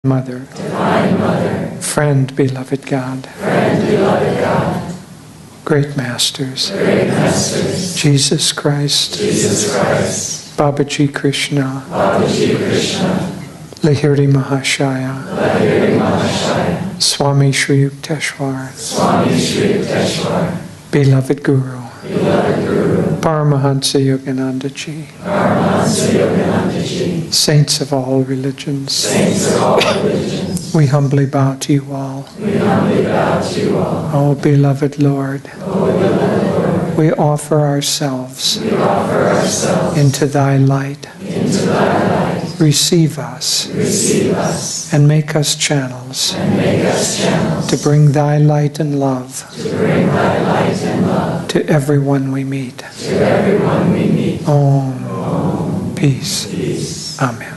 Mother, friend, beloved God, great masters, Jesus Christ, Babaji Krishna, Lahiri Mahashaya, Swami Shri Yukteswar, beloved Guru, Paramahansa Yogananda Ji, saints of all religions, we humbly bow to you all. O beloved Lord, we offer ourselves into thy light. Receive us and make us channels to bring thy light and love to everyone we meet. Om. Peace. Amen.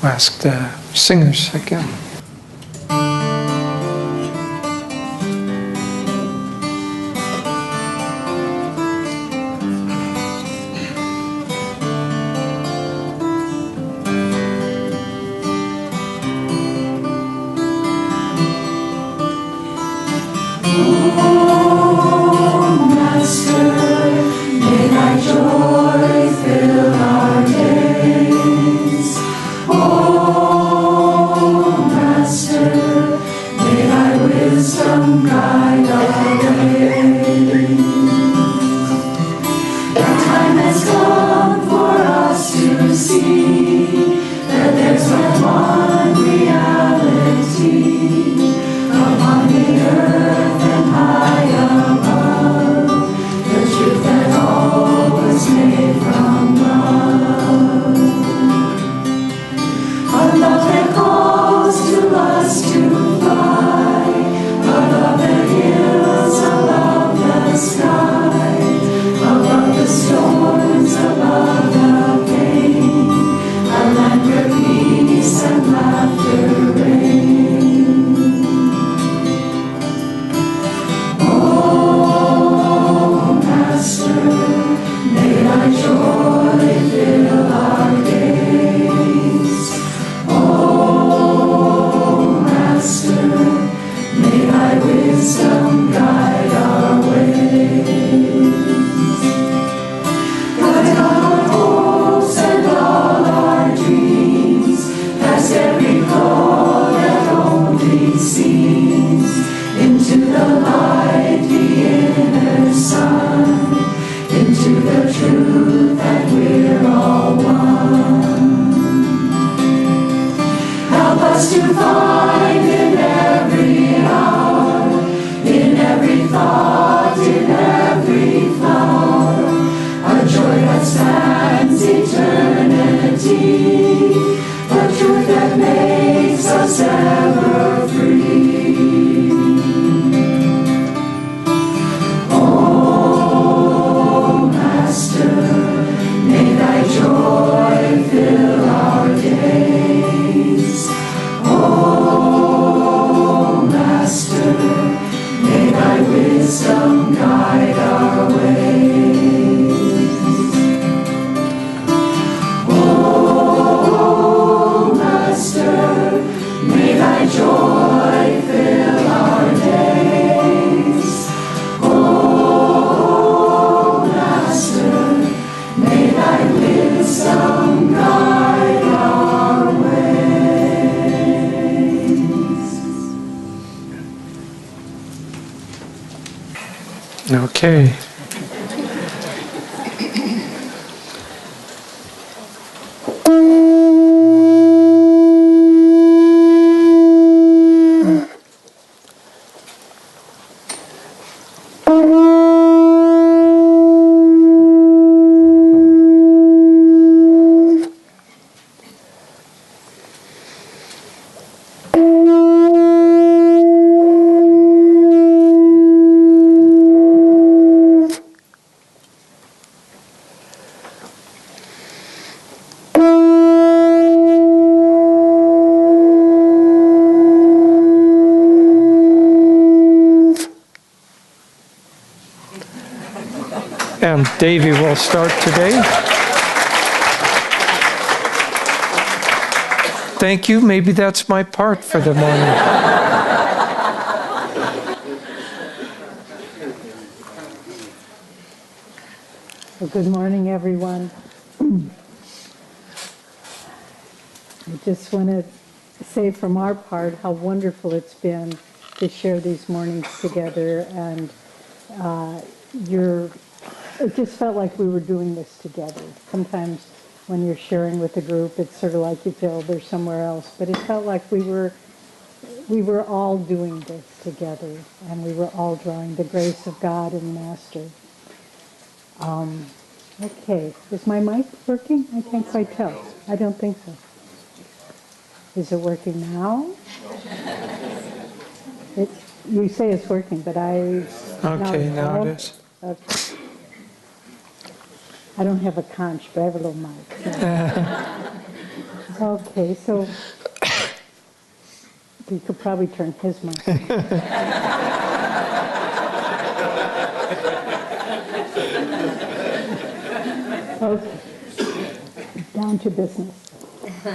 We'll ask the singers again. Okay. And Davy will start today. thank you. Maybe that's my part for the morning. Well, good morning, everyone. I just want to say from our part how wonderful it's been to share these mornings together, and it just felt like we were doing this together. Sometimes when you're sharing with a group, it's sort of like you feel they're somewhere else, but it felt like we were all doing this together, and we were all drawing the grace of God and Master. Okay, is my mic working? I can't quite tell. I don't think so. Is it working now? You say it's working, but I... Okay, now it is. Okay. I don't have a conch, but I have a little mic. So. Okay, so you could probably turn his mic. Okay, down to business.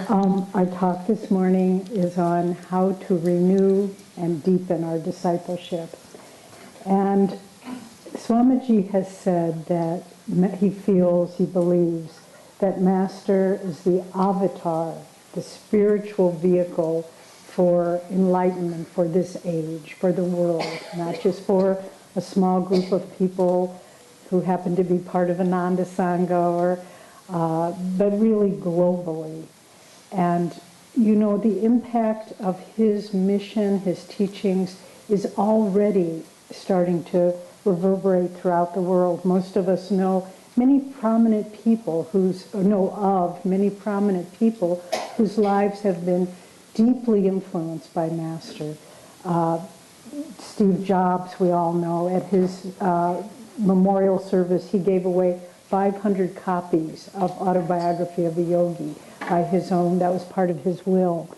Our talk this morning is on how to renew and deepen our discipleship. And Swamiji has said that he believes that Master is the avatar, the spiritual vehicle for enlightenment for this age, for the world, not just for a small group of people who happen to be part of Ananda Sangha, but really globally. And, you know, the impact of his mission, his teachings, is already starting to reverberate throughout the world. Most of us know many prominent people whose lives have been deeply influenced by Master. Steve Jobs, we all know, at his memorial service, he gave away 500 copies of Autobiography of a Yogi by his own. That was part of his will.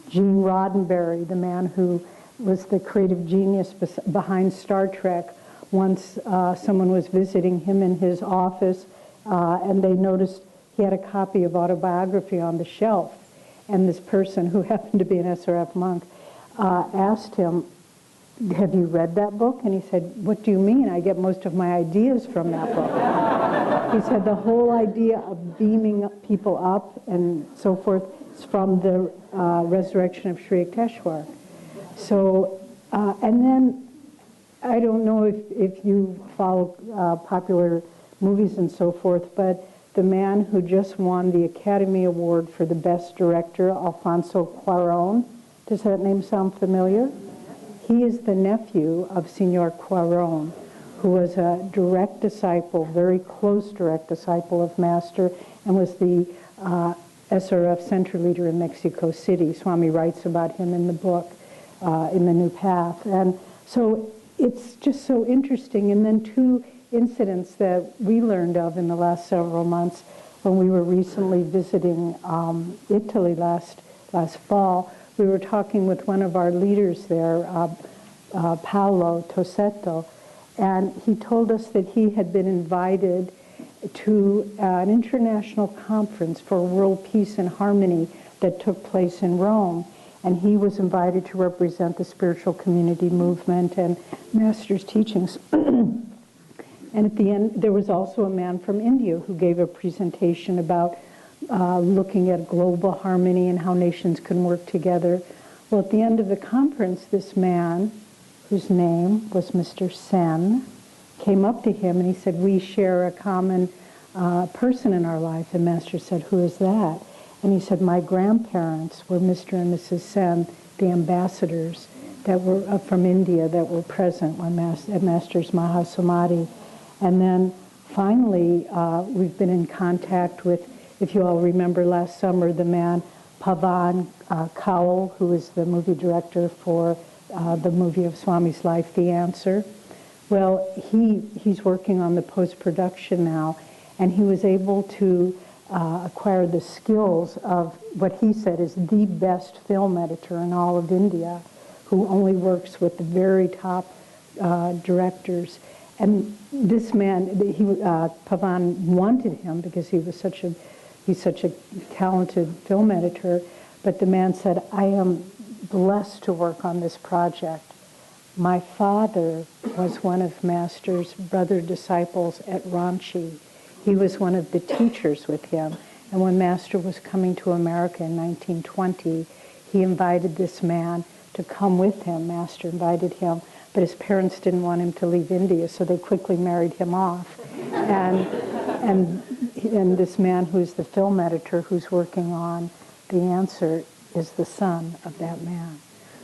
Gene Roddenberry, the man who was the creative genius behind Star Trek, once someone was visiting him in his office, and they noticed he had a copy of Autobiography on the shelf. And this person, who happened to be an SRF monk, asked him, "Have you read that book?" And he said, "What do you mean? I get most of my ideas from that book." He said the whole idea of beaming people up and so forth is from the resurrection of Sri Yukteswar. So, and then, I don't know if you follow popular movies and so forth, but the man who just won the Academy Award for the Best Director, Alfonso Cuarón, does that name sound familiar? He is the nephew of Senor Cuarón, who was a direct disciple, very close direct disciple of Master, and was the SRF center leader in Mexico City. Swami writes about him in the book, in The New Path. And so it's just so interesting. And then two incidents that we learned of in the last several months when we were recently visiting Italy last fall. We were talking with one of our leaders there, Paolo Tosetto, and he told us that he had been invited to an international conference for world peace and harmony that took place in Rome. And he was invited to represent the spiritual community movement and Master's teachings. And at the end, there was also a man from India who gave a presentation about looking at global harmony and how nations can work together. Well, at the end of the conference, this man, whose name was Mr. Sen, came up to him and he said, "We share a common person in our life." And Master said, "Who is that?" And he said, "My grandparents were Mr. and Mrs. Sen, the ambassadors that were from India that were present when at Master's Mahasamadhi." And then finally, we've been in contact with, if you all remember last summer, the man Pavan Kaul, who is the movie director for the movie of Swami's life, The Answer. Well, he's working on the post-production now, and he was able to acquire the skills of what he said is the best film editor in all of India, who only works with the very top directors. And this man, Pavan wanted him because he's such a talented film editor, But the man said, I am blessed to work on this project. My father was one of Master's brother disciples at Ranchi. He was one of the teachers with him. And when Master was coming to America in 1920, he invited this man to come with him. Master invited him, but his parents didn't want him to leave India, so they quickly married him off. And this man who's the film editor who's working on The Answer is the son of that man.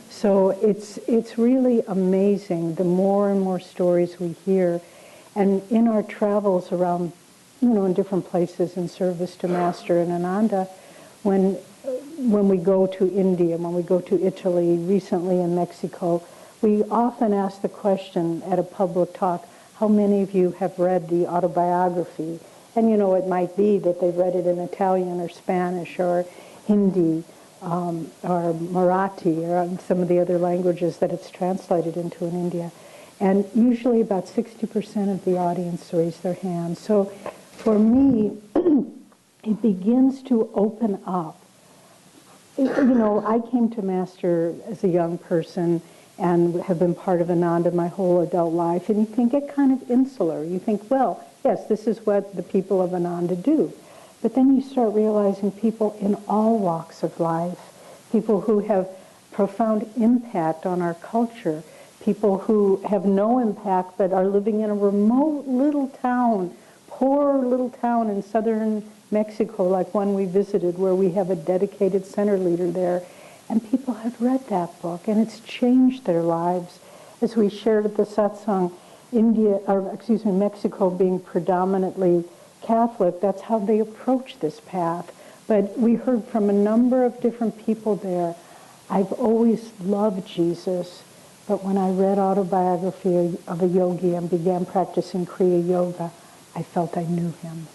So it's really amazing the more and more stories we hear. And in our travels around, in different places in service to Master and Ananda, when we go to India, when we go to Italy, recently in Mexico, we often ask the question at a public talk, how many of you have read the autobiography? And it might be that they've read it in Italian or Spanish or Hindi or Marathi or some of the other languages that it's translated into in India. And usually about 60% of the audience raise their hands. So for me, it begins to open up. I came to Master as a young person and have been part of Ananda my whole adult life, and you can get kind of insular. You think, well, yes, this is what the people of Ananda do. But then you start realizing people in all walks of life, people who have profound impact on our culture, people who have no impact but are living in a remote little town, poor little town in southern Mexico, like one we visited where we have a dedicated center leader there. And people have read that book, and it's changed their lives. As we shared at the satsang, Mexico being predominantly Catholic, that's how they approach this path. But we heard from a number of different people there. I've always loved Jesus, but when I read Autobiography of a Yogi and began practicing Kriya Yoga, I felt I knew him.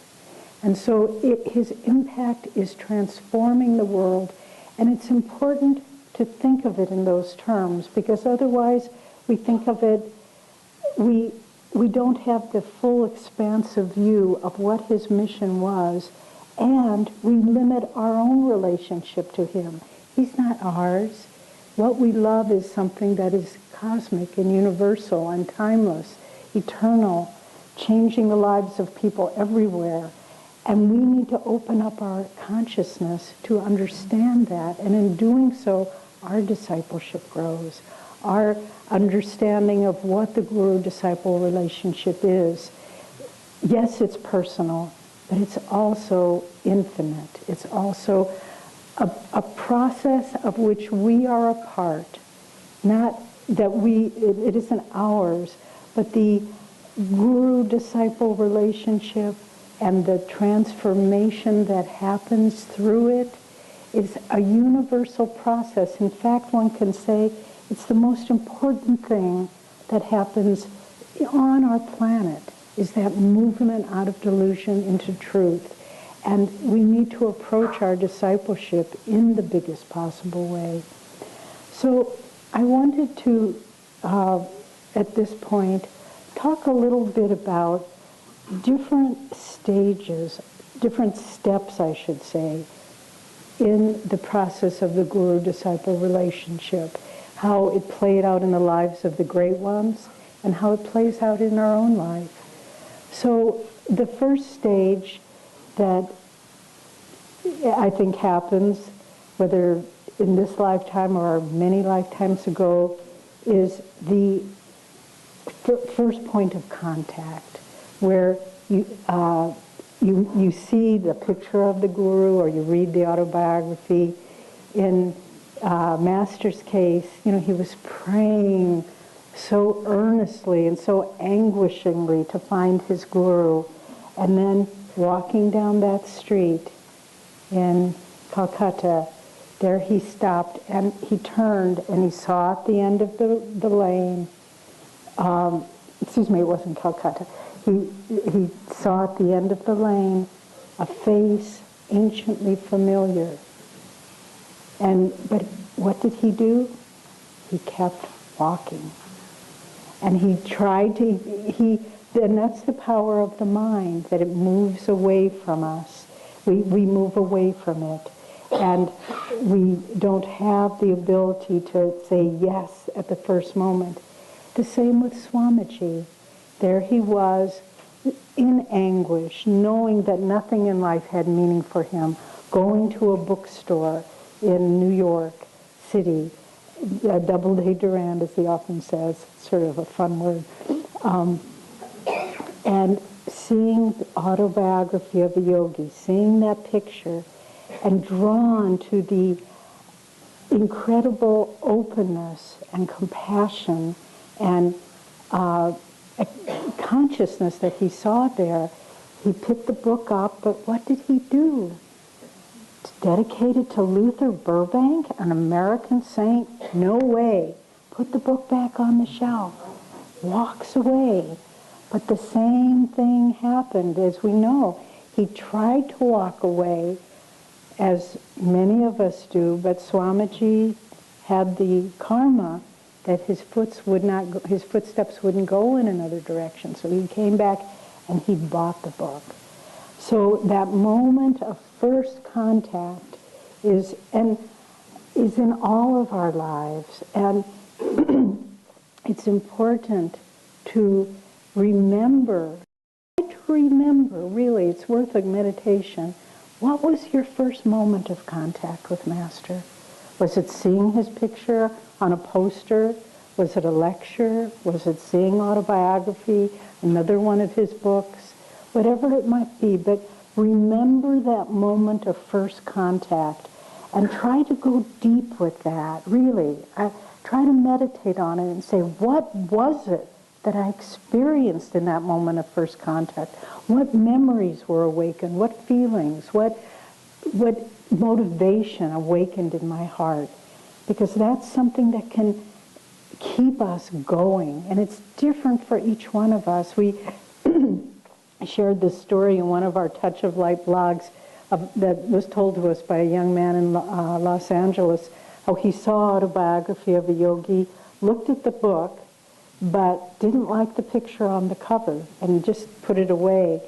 And so his impact is transforming the world, and it's important to think of it in those terms, because otherwise we think of it, we don't have the full expansive view of what his mission was, and we limit our own relationship to him. He's not ours. What we love is something that is cosmic and universal and timeless, eternal, changing the lives of people everywhere. And we need to open up our consciousness to understand that. And in doing so, our discipleship grows. Our understanding of what the guru-disciple relationship is. Yes, it's personal, but it's also infinite. It's also a process of which we are a part. Not that it isn't ours, but the guru-disciple relationship and the transformation that happens through it is a universal process. In fact, one can say it's the most important thing that happens on our planet, is that movement out of delusion into truth. And we need to approach our discipleship in the biggest possible way. So I wanted to, at this point, talk a little bit about different stages, different steps, I should say, in the process of the guru-disciple relationship, how it played out in the lives of the great ones and how it plays out in our own life. So the first stage that I think happens, whether in this lifetime or many lifetimes ago, is the first point of contact, where you see the picture of the guru or you read the autobiography. In Master's case, he was praying so earnestly and so anguishingly to find his guru, and then walking down that street in Calcutta, there he stopped and he turned and he saw at the end of the lane, it wasn't Calcutta, he saw at the end of the lane a face anciently familiar. But what did he do? He kept walking. And he tried to, and that's the power of the mind, that it moves away from us. We move away from it. And we don't have the ability to say yes at the first moment. The same with Swamiji. There he was in anguish, knowing that nothing in life had meaning for him, going to a bookstore in New York City, Doubleday Durand, as he often says, sort of a fun word, and seeing the autobiography of a yogi, seeing that picture, and drawn to the incredible openness and compassion and consciousness that he saw there, he picked the book up, but what did he do? Dedicated to Luther Burbank, an American saint? No way. Put the book back on the shelf. Walks away. But the same thing happened, as we know. He tried to walk away, as many of us do, but Swamiji had the karma that his footsteps wouldn't go in another direction. So he came back and he bought the book. So that moment of first contact is in all of our lives, and it's important to remember. Really, it's worth a meditation. What was your first moment of contact with Master? Was it seeing his picture on a poster? Was it a lecture? Was it seeing autobiography, another one of his books? Whatever it might be, but remember that moment of first contact and try to go deep with that, really. Try to meditate on it and say, what was it that I experienced in that moment of first contact? What memories were awakened? What feelings? What motivation awakened in my heart? Because that's something that can keep us going, and it's different for each one of us. We shared this story in one of our Touch of Light blogs that was told to us by a young man in Los Angeles, how he saw Autobiography of a Yogi, looked at the book, but didn't like the picture on the cover and just put it away.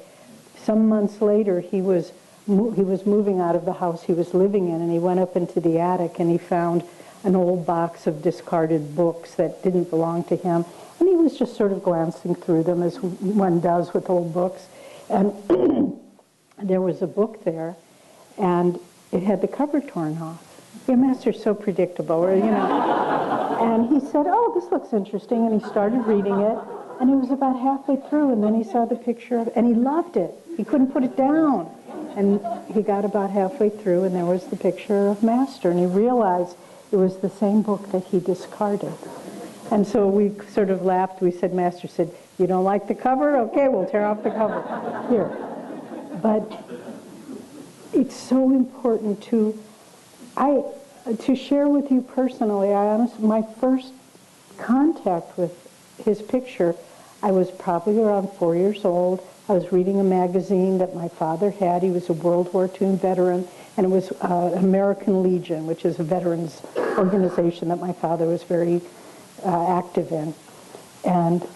Some months later, he was moving out of the house he was living in, and he went up into the attic and he found an old box of discarded books that didn't belong to him. And he was just sort of glancing through them, as one does with old books. And there was a book there, and it had the cover torn off. Your Master's so predictable, or, you know. And he said, oh, this looks interesting, and he started reading it, and it was about halfway through, and then he saw the picture of, and he loved it. He couldn't put it down. And he got about halfway through, and there was the picture of Master, and he realized it was the same book that he discarded. And so we sort of laughed. We said, Master said, you don't like the cover? Okay, we'll tear off the cover. Here. But it's so important to share with you personally. My first contact with his picture, I was probably around 4 years old. I was reading a magazine that my father had. He was a World War II veteran, and it was American Legion, which is a veterans organization that my father was very active in. And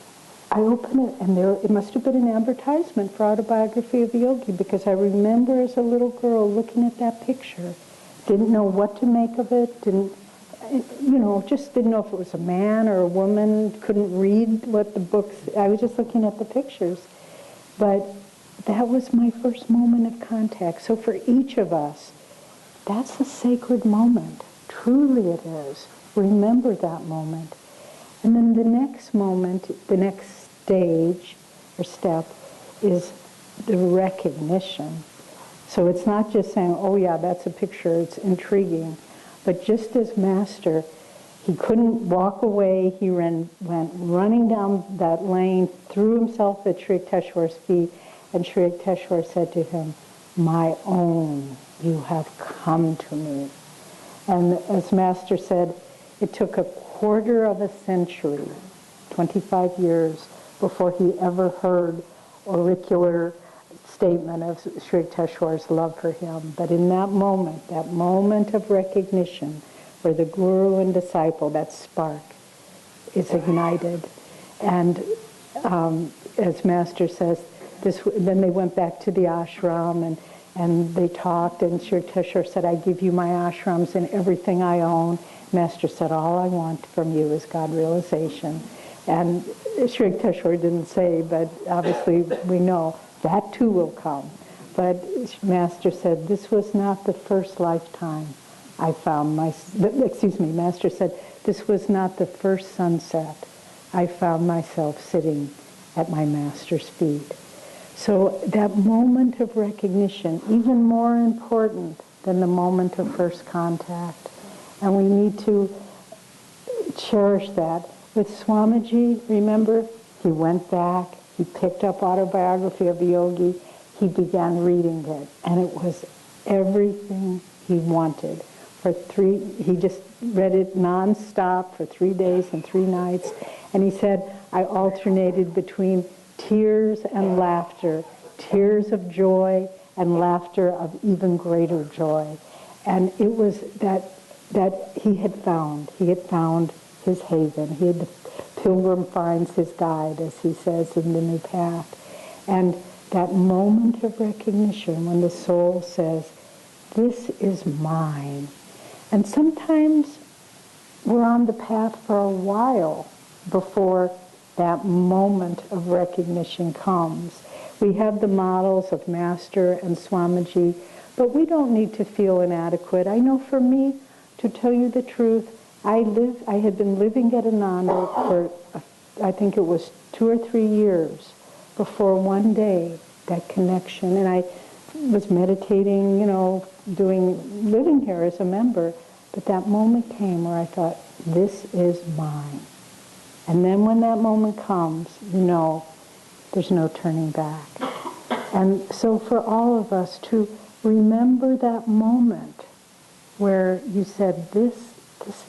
I opened it, and it must have been an advertisement for Autobiography of a Yogi, because I remember as a little girl looking at that picture, didn't know what to make of it, just didn't know if it was a man or a woman, couldn't read what the books, I was just looking at the pictures. But that was my first moment of contact. So for each of us, that's a sacred moment. Truly it is. Remember that moment. And then the next moment, the next stage or step is the recognition. So it's not just saying, oh yeah, that's a picture, it's intriguing. But just as Master, he couldn't walk away, he went running down that lane, threw himself at Sri Yukteswar's feet, and Sri Yukteswar said to him, my own, you have come to me. And as Master said, it took a quarter of a century, 25 years, before he ever heard auricular statement of Sri Yukteswar's love for him. But in that moment of recognition, where the guru and disciple, that spark, is ignited. And as Master says, then they went back to the ashram, And they talked, and Sri Yukteswar said, I give you my ashrams and everything I own. Master said, all I want from you is God realization. And Sri Yukteswar didn't say, but obviously we know that too will come. But Master said, this was not the first lifetime I found Master said, this was not the first sunset I found myself sitting at my Master's feet. So that moment of recognition, even more important than the moment of first contact. And we need to cherish that. With Swamiji, remember, he went back, he picked up Autobiography of a Yogi, he began reading it, and it was everything he wanted. He just read it nonstop for 3 days and 3 nights, and he said, I alternated between tears and laughter, tears of joy and laughter of even greater joy. And it was that he had found his haven. The pilgrim finds his guide, as he says in the New Path. And that moment of recognition when the soul says, this is mine. And sometimes we're on the path for a while before that moment of recognition comes. We have the models of Master and Swamiji, but we don't need to feel inadequate. I know for me, to tell you the truth, I had been living at Ananda for, I think it was 2 or 3 years before one day that connection. And I was meditating, living here as a member. But that moment came where I thought, this is mine. And then when that moment comes, there's no turning back. And so for all of us to remember that moment where you said, this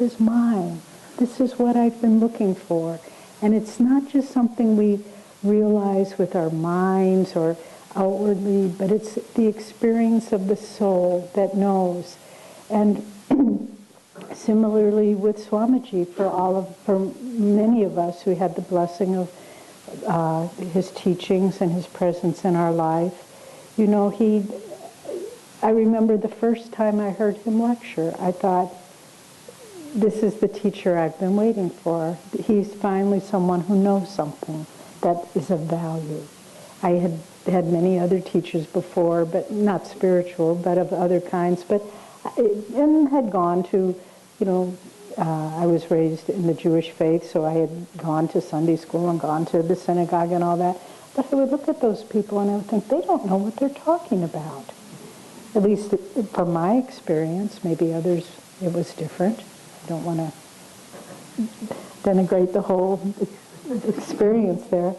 is mine. This is what I've been looking for. And it's not just something we realize with our minds or outwardly, but it's the experience of the soul that knows. And similarly with Swamiji, for many of us who had the blessing of his teachings and his presence in our life, I remember the first time I heard him lecture, I thought, this is the teacher I've been waiting for. He's finally someone who knows something that is of value. I had had many other teachers before, but not spiritual, but of other kinds, and had gone to, I was raised in the Jewish faith, so I had gone to Sunday school and gone to the synagogue and all that. But I would look at those people and I would think, they don't know what they're talking about. At least from my experience, maybe others, it was different. I don't want to denigrate the whole experience there.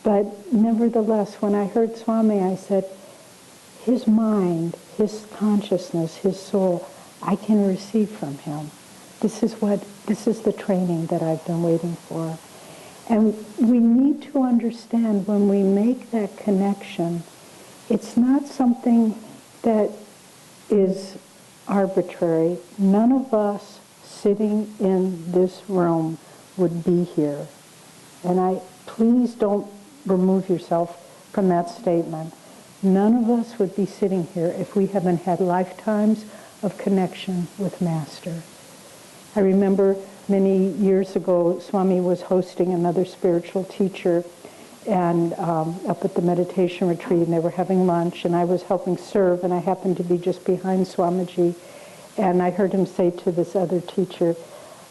But nevertheless, when I heard Swami, I said, his mind, his consciousness, his soul, I can receive from him. This is the training that I've been waiting for. And we need to understand when we make that connection, it's not something that is arbitrary. None of us sitting in this room would be here. And please don't remove yourself from that statement. None of us would be sitting here if we haven't had lifetimes of connection with Master. I remember many years ago, Swami was hosting another spiritual teacher and up at the meditation retreat, and they were having lunch, and I was helping serve, and I happened to be just behind Swamiji, and I heard him say to this other teacher,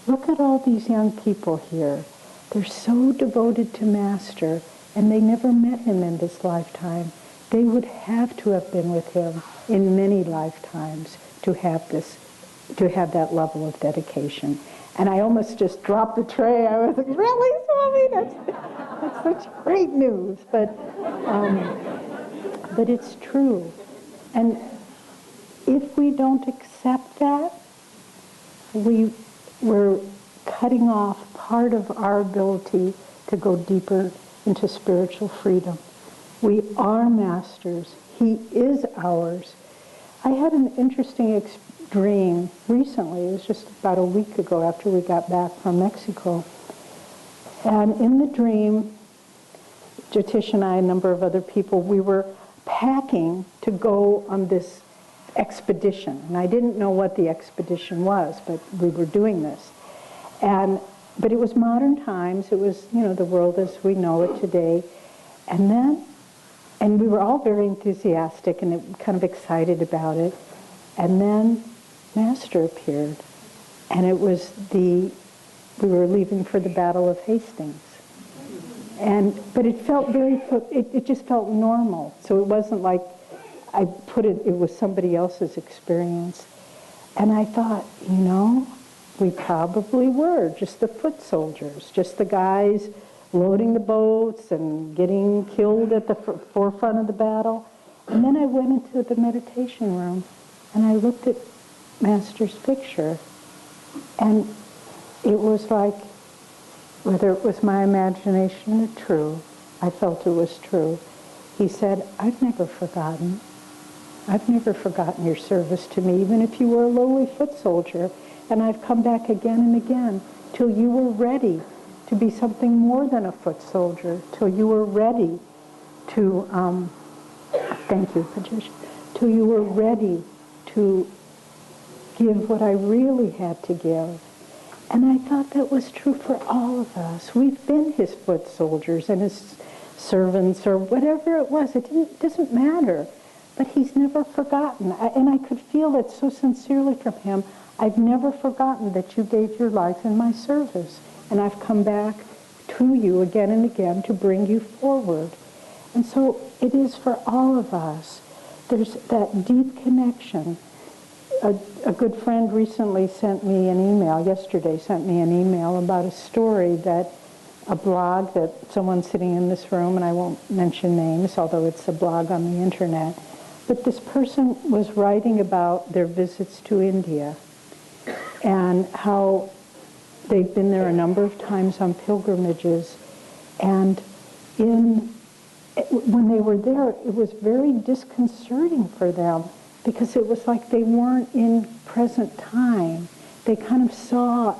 look at all these young people here. They're so devoted to Master, and they never met him in this lifetime. They would have to have been with him in many lifetimes to have that level of dedication. And I almost just dropped the tray. I was like, really, Swami? That's such great news. But it's true. And if we don't accept that, we're cutting off part of our ability to go deeper into spiritual freedom. We are Masters. He is ours. I had an interesting dream recently. It was just about a week ago after we got back from Mexico. And in the dream, Jyotish and I, a number of other people, we were packing to go on this expedition. And I didn't know what the expedition was, but we were doing this. But it was modern times. It was, the world as we know it today. And we were all very enthusiastic and kind of excited about it. And then Master appeared. And it was we were leaving for the Battle of Hastings. But it felt it just felt normal. So it wasn't like it was somebody else's experience. And I thought, we probably were just the foot soldiers, just the guys loading the boats and getting killed at the forefront of the battle. And then I went into the meditation room and I looked at Master's picture, and it was like, whether it was my imagination or true, I felt it was true. He said, I've never forgotten your service to me, even if you were a lowly foot soldier. And I've come back again and again till you were ready to be something more than a foot soldier, till you were ready to, thank you, Patricia, till you were ready to give what I really had to give. And I thought that was true for all of us. We've been his foot soldiers and his servants or whatever it was. It doesn't matter. But he's never forgotten. And I could feel it so sincerely from him. I've never forgotten that you gave your life in my service. And I've come back to you again and again to bring you forward. And so it is for all of us. There's that deep connection. A good friend recently sent me an email, yesterday sent me an email about a blog that someone sitting in this room, and I won't mention names, although it's a blog on the internet, but this person was writing about their visits to India and how they've been there a number of times on pilgrimages. And when they were there, it was very disconcerting for them because it was like they weren't in present time. They kind of saw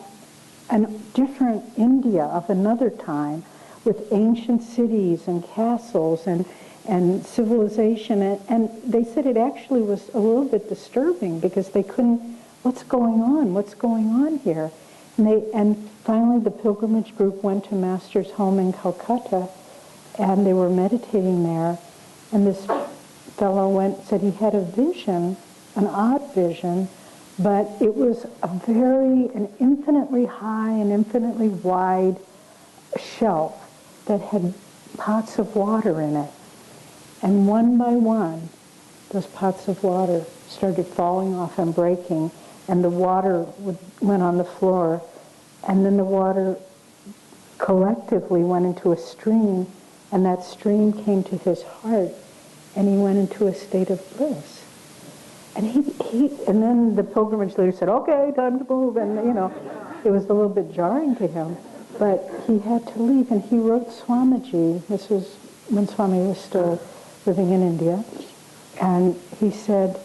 a different India of another time with ancient cities and castles and civilization. And they said it actually was a little bit disturbing because they couldn't, what's going on? What's going on here? And finally the pilgrimage group went to Master's home in Calcutta, and they were meditating there. And this fellow said he had a vision, an odd vision, but it was an infinitely high and infinitely wide shelf that had pots of water in it. And one by one, those pots of water started falling off and breaking, and the water went on the floor, and then the water collectively went into a stream, and that stream came to his heart, and he went into a state of bliss. And and then the pilgrimage leader said, "Okay, time to move," and it was a little bit jarring to him, but he had to leave, and he wrote Swamiji. This was when Swami was still living in India, and he said,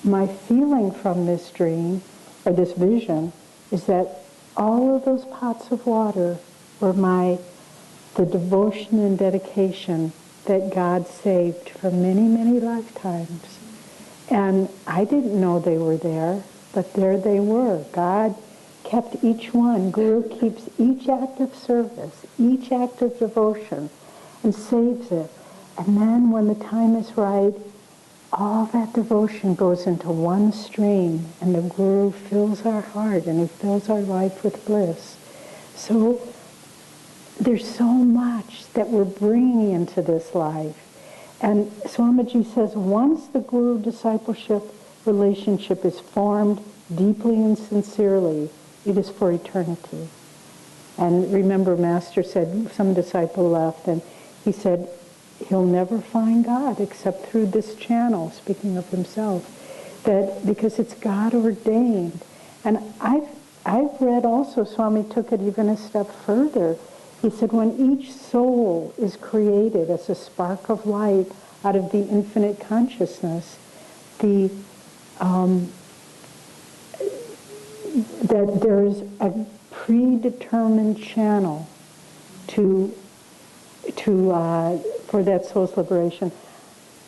"My feeling from this dream, or this vision, is that all of those pots of water were the devotion and dedication that God saved for many, many lifetimes. And I didn't know they were there, but there they were. God kept each one. Guru keeps each act of service, each act of devotion, and saves it. And then when the time is right, all that devotion goes into one stream, and the Guru fills our heart, and he fills our life with bliss. So there's so much that we're bringing into this life. And Swamiji says, once the Guru-discipleship relationship is formed deeply and sincerely, it is for eternity. And remember, Master said, some disciple left, and he said, he'll never find God except through this channel, speaking of himself, that because it's God ordained. And I've read also, Swami took it even a step further. He said, when each soul is created as a spark of light out of the infinite consciousness, that there is a predetermined channel for that soul's liberation.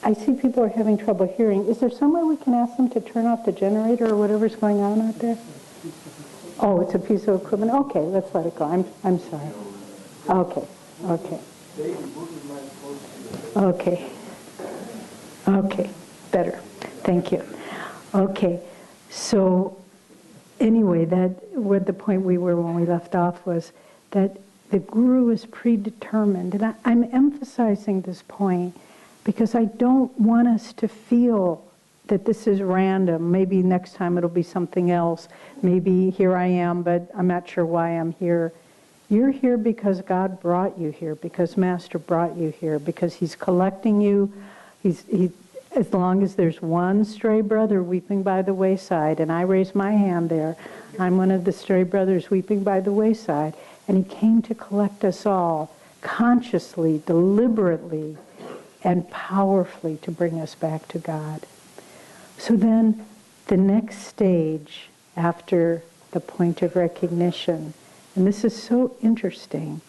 I see people are having trouble hearing. Is there somewhere we can ask them to turn off the generator or whatever's going on out there? Oh, it's a piece of equipment. Okay, let's let it go. I'm sorry. Okay, okay. Okay. Okay, better. Thank you. Okay, so anyway, what the point we were when we left off was that the guru is predetermined. And I'm emphasizing this point because I don't want us to feel that this is random. Maybe next time it'll be something else. Maybe here I am, but I'm not sure why I'm here. You're here because God brought you here, because Master brought you here, because He's collecting you. As long as there's one stray brother weeping by the wayside, and I raise my hand there, I'm one of the stray brothers weeping by the wayside, and He came to collect us all consciously, deliberately, and powerfully to bring us back to God. So then the next stage after the point of recognition, and this is so interesting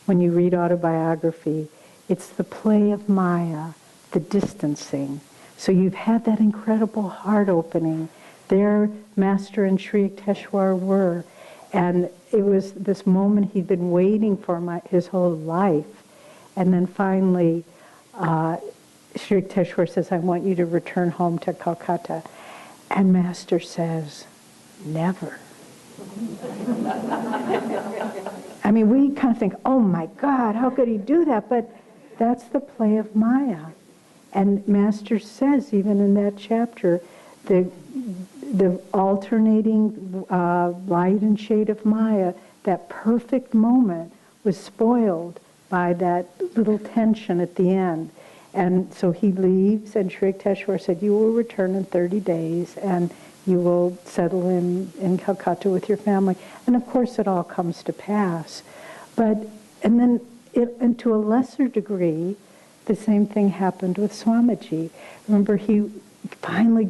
when you read autobiography, it's the play of Maya, the distancing. So you've had that incredible heart opening. There Master and Sri Yukteswar were. And it was this moment he'd been waiting for his whole life. And then finally, Sri Yukteswar says, I want you to return home to Calcutta. And Master says, never. I mean, we kind of think, oh my God, how could he do that? But that's the play of Maya. And Master says, even in that chapter, the alternating light and shade of Maya, that perfect moment was spoiled by that little tension at the end. And so he leaves, and Sri Yukteswar said, you will return in 30 days, and you will settle in Calcutta with your family. And of course it all comes to pass. And then, and to a lesser degree, the same thing happened with Swamiji. Remember, he finally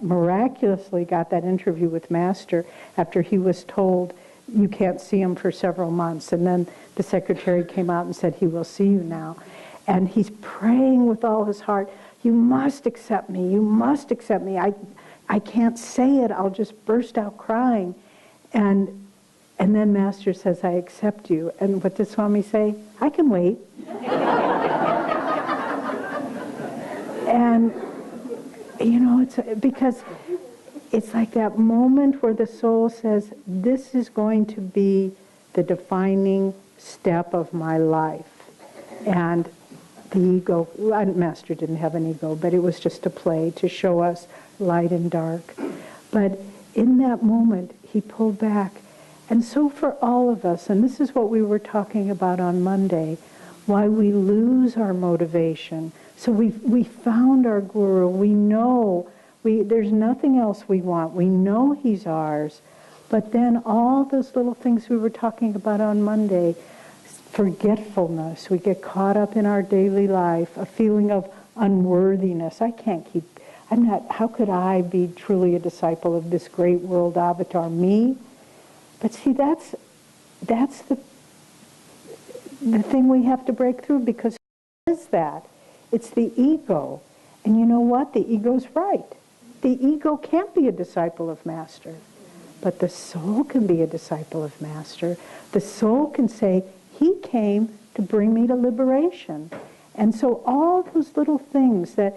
miraculously got that interview with Master after he was told, you can't see him for several months. And then the secretary came out and said, he will see you now. And he's praying with all his heart, you must accept me, you must accept me. I can't say it, I'll just burst out crying. And then Master says, I accept you. And what does Swami say? I can wait. And, it's because it's like that moment where the soul says, this is going to be the defining step of my life. And the ego, Master didn't have an ego, but it was just a play to show us light and dark. But in that moment, he pulled back. And so for all of us, and this is what we were talking about on Monday, why we lose our motivation. So we found our guru. We know there's nothing else we want. We know he's ours. But then all those little things we were talking about on Monday, forgetfulness, we get caught up in our daily life, a feeling of unworthiness. How could I be truly a disciple of this great world avatar, me? But see, that's the thing we have to break through, because who is that? It's the ego. And you know what? The ego's right. The ego can't be a disciple of Master. But the soul can be a disciple of Master. The soul can say, he came to bring me to liberation. And so all those little things that,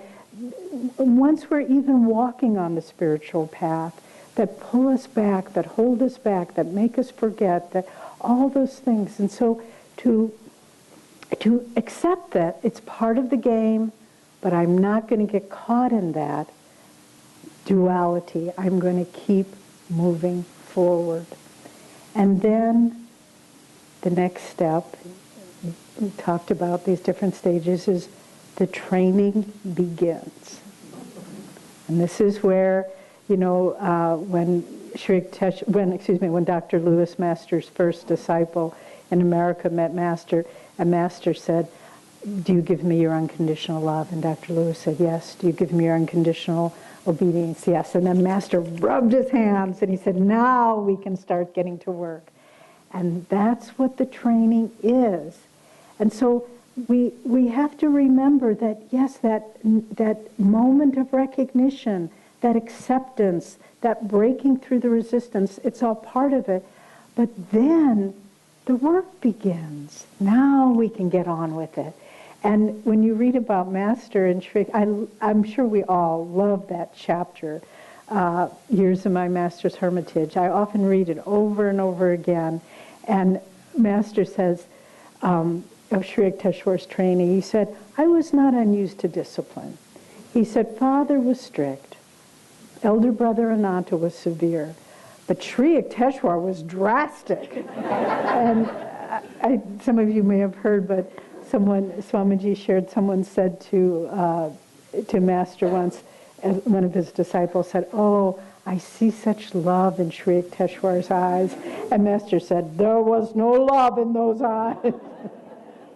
once we're even walking on the spiritual path, that pull us back, that hold us back, that make us forget, that all those things. And so to accept that it's part of the game, but I'm not going to get caught in that duality. I'm going to keep moving forward. And then the next step, we talked about these different stages, is the training begins. And this is where, when Dr. Lewis, Master's first disciple in America, met Master, and Master said, do you give me your unconditional love? And Dr. Lewis said, yes. Do you give me your unconditional obedience? Yes. And then Master rubbed his hands and he said, now we can start getting to work. And that's what the training is. And so we have to remember that, yes, that moment of recognition, that acceptance, that breaking through the resistance, it's all part of it. But then the work begins. Now we can get on with it. And when you read about Master and Sri, I'm sure we all love that chapter, Years of My Master's Hermitage. I often read it over and over again. And Master says, of Sri Yukteswar's training, he said, I was not unused to discipline. He said, Father was strict. Elder Brother Ananta was severe. But Sri Yukteswar was drastic. And some of you may have heard, but Swamiji shared, someone said to Master once, one of his disciples said, oh, I see such love in Sri Yukteswar's eyes. And Master said, there was no love in those eyes.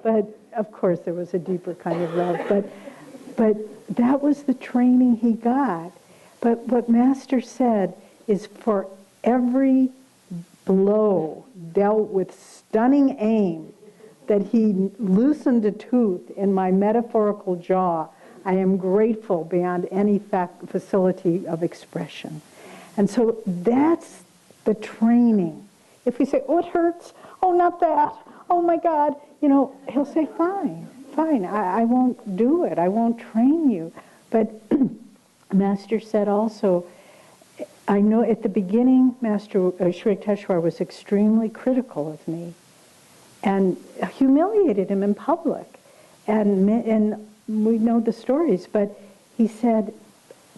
But of course there was a deeper kind of love. But that was the training he got. But what Master said is, for every blow dealt with stunning aim that he loosened a tooth in my metaphorical jaw, I am grateful beyond any facility of expression. And so that's the training. If we say, oh, it hurts, oh, not that, oh my God, he'll say, fine, I won't do it, I won't train you. But Master said also, I know at the beginning, Master Sri Yukteswar was extremely critical of me and humiliated him in public. And we know the stories, but he said,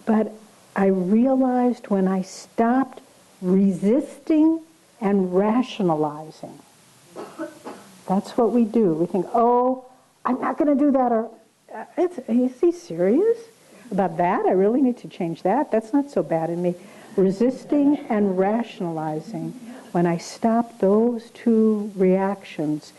but I realized when I stopped resisting and rationalizing. That's what we do. We think, oh, I'm not going to do that. Or is he serious about that? I really need to change that. That's not so bad in me. Resisting and rationalizing. When I stopped those two reactions,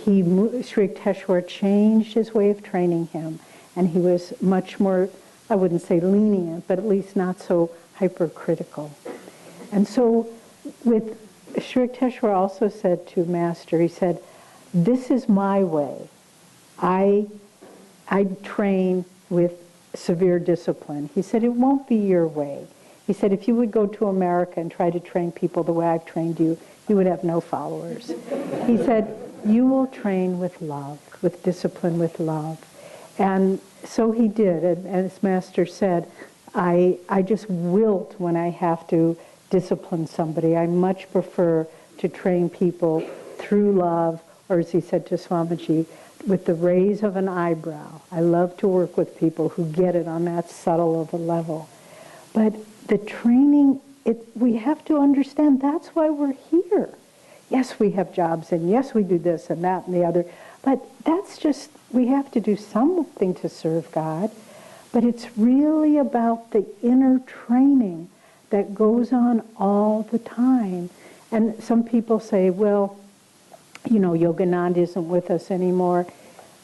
Sri Yukteswar changed his way of training him, and he was much more, I wouldn't say lenient, but at least not so hypercritical. And so with Sri Yukteswar also said to Master, he said, this is my way. I train with severe discipline. He said, it won't be your way. He said, if you would go to America and try to train people the way I've trained you, you would have no followers. He said, you will train with love, with discipline, with love. And so he did. And as Master said, I just wilt when I have to discipline somebody. I much prefer to train people through love, or as he said to Swamiji, with the raise of an eyebrow. I love to work with people who get it on that subtle of a level. But the training, we have to understand that's why we're here. Yes, we have jobs, and yes, we do this and that and the other, but that's just, we have to do something to serve God. But it's really about the inner training that goes on all the time. And some people say, well, Yogananda isn't with us anymore.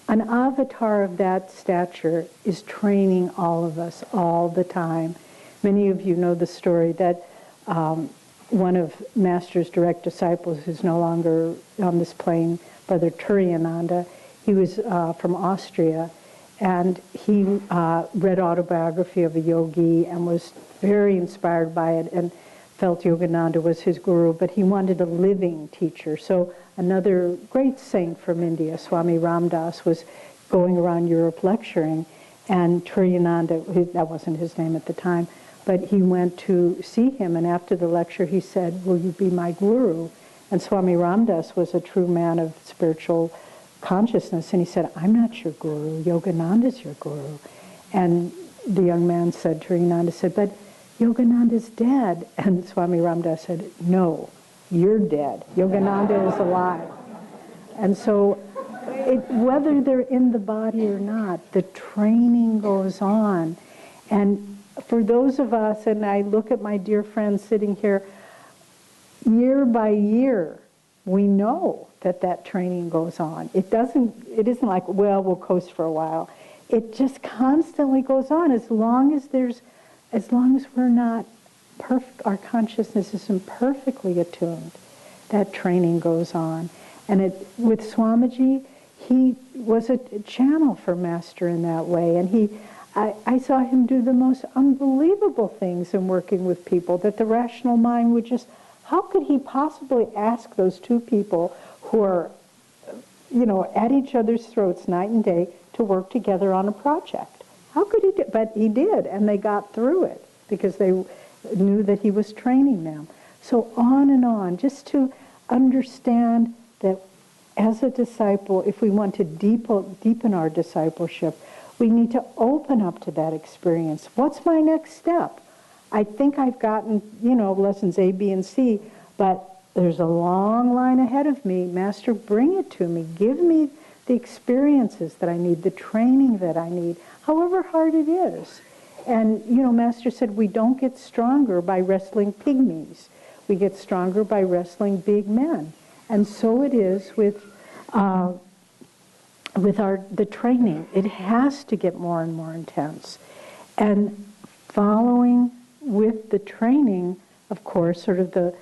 An avatar of that stature is training all of us all the time. Many of you know the story that one of Master's direct disciples, who's no longer on this plane, Brother Turiyananda, he was from Austria, and he read Autobiography of a Yogi and was very inspired by it and felt Yogananda was his guru, but he wanted a living teacher. So another great saint from India, Swami Ramdas, was going around Europe lecturing, and Turiyananda, that wasn't his name at the time, but he went to see him, and after the lecture he said, will you be my guru? And Swami Ramdas was a true man of spiritual consciousness, and he said, I'm not your guru, Yogananda's your guru. And the young man said, Turiyananda said, but Yogananda's dead. And Swami Ramdas said, no, you're dead. Yogananda is alive. And so whether they're in the body or not, the training goes on. And for those of us, and I look at my dear friends sitting here, year by year, we know that training goes on. It isn't like, well, we'll coast for a while. It just constantly goes on as long as we're not perfect, our consciousness isn't perfectly attuned, that training goes on. And with Swamiji, he was a channel for Master in that way. And I saw him do the most unbelievable things in working with people that the rational mind would just, how could he possibly ask those two people who are, at each other's throats night and day to work together on a project? How could he do? But he did, and they got through it because they knew that he was training them. So on, just to understand that as a disciple, if we want to deepen our discipleship, we need to open up to that experience. What's my next step? I think I've gotten, lessons A, B, and C, but there's a long line ahead of me. Master, bring it to me. Give me the experiences that I need, the training that I need, however hard it is. And, Master said we don't get stronger by wrestling pygmies. We get stronger by wrestling big men. And so it is with the training. It has to get more and more intense. And following with the training, of course, sort of the,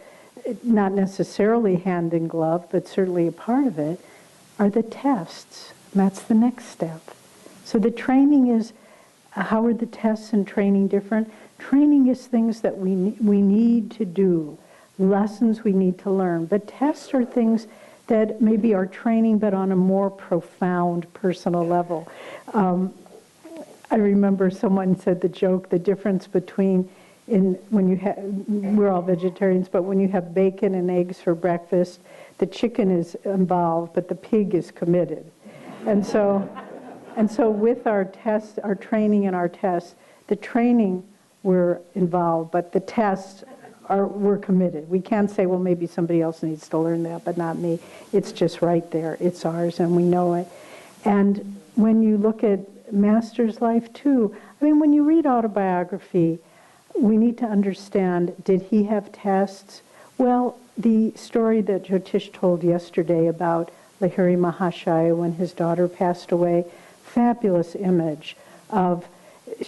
not necessarily hand in glove, but certainly a part of it, are the tests. And that's the next step. So the training is, how are the tests and training different? Training is things that we need to do, lessons we need to learn. But tests are things that maybe are training, but on a more profound personal level. I remember someone said the joke, the difference between we're all vegetarians, but when you have bacon and eggs for breakfast, the chicken is involved, but the pig is committed. And so with our tests, our training and our tests, the training we're involved, but the tests we're committed. We can't say, well, maybe somebody else needs to learn that, but not me. It's just right there. It's ours, and we know it. And when you look at Master's life, too, when you read autobiography, we need to understand, did he have tests? Well, the story that Jyotish told yesterday about Lahiri Mahashaya when his daughter passed away, fabulous image of,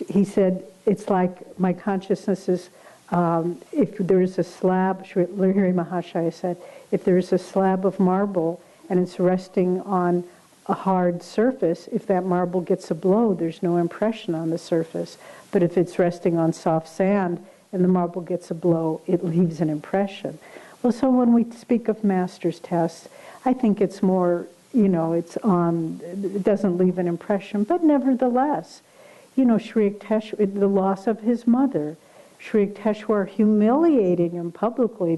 he said, it's like my consciousness is, if there is a slab, Lahiri Mahashaya said, if there is a slab of marble and it's resting on a hard surface, if that marble gets a blow, there's no impression on the surface. But if it's resting on soft sand and the marble gets a blow, it leaves an impression. Well, so when we speak of Master's tests, I think it's more, it doesn't leave an impression, but nevertheless, Sri Yukteswar, the loss of his mother, Sri Yukteswar humiliating him publicly.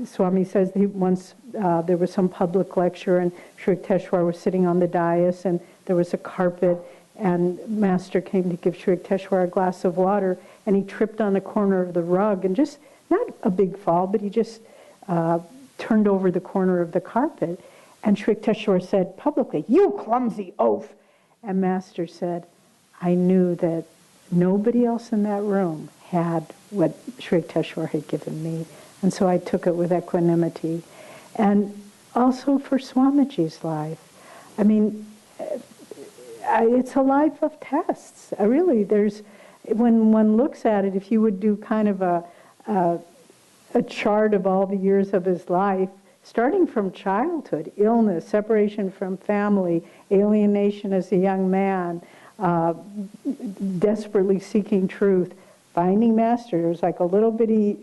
Swami says once there was some public lecture and Sri Yukteswar was sitting on the dais and there was a carpet and Master came to give Sri Yukteswar a glass of water and he tripped on the corner of the rug and just, not a big fall, but he just turned over the corner of the carpet. And Sri Yukteswar said publicly, "You clumsy oaf!" And Master said, "I knew that nobody else in that room had what Sri Yukteswar had given me." And so I took it with equanimity. And also for Swamiji's life. It's a life of tests. Really, when one looks at it, if you would do kind of a chart of all the years of his life, starting from childhood, illness, separation from family, alienation as a young man, desperately seeking truth, finding Master. There was like a little bitty,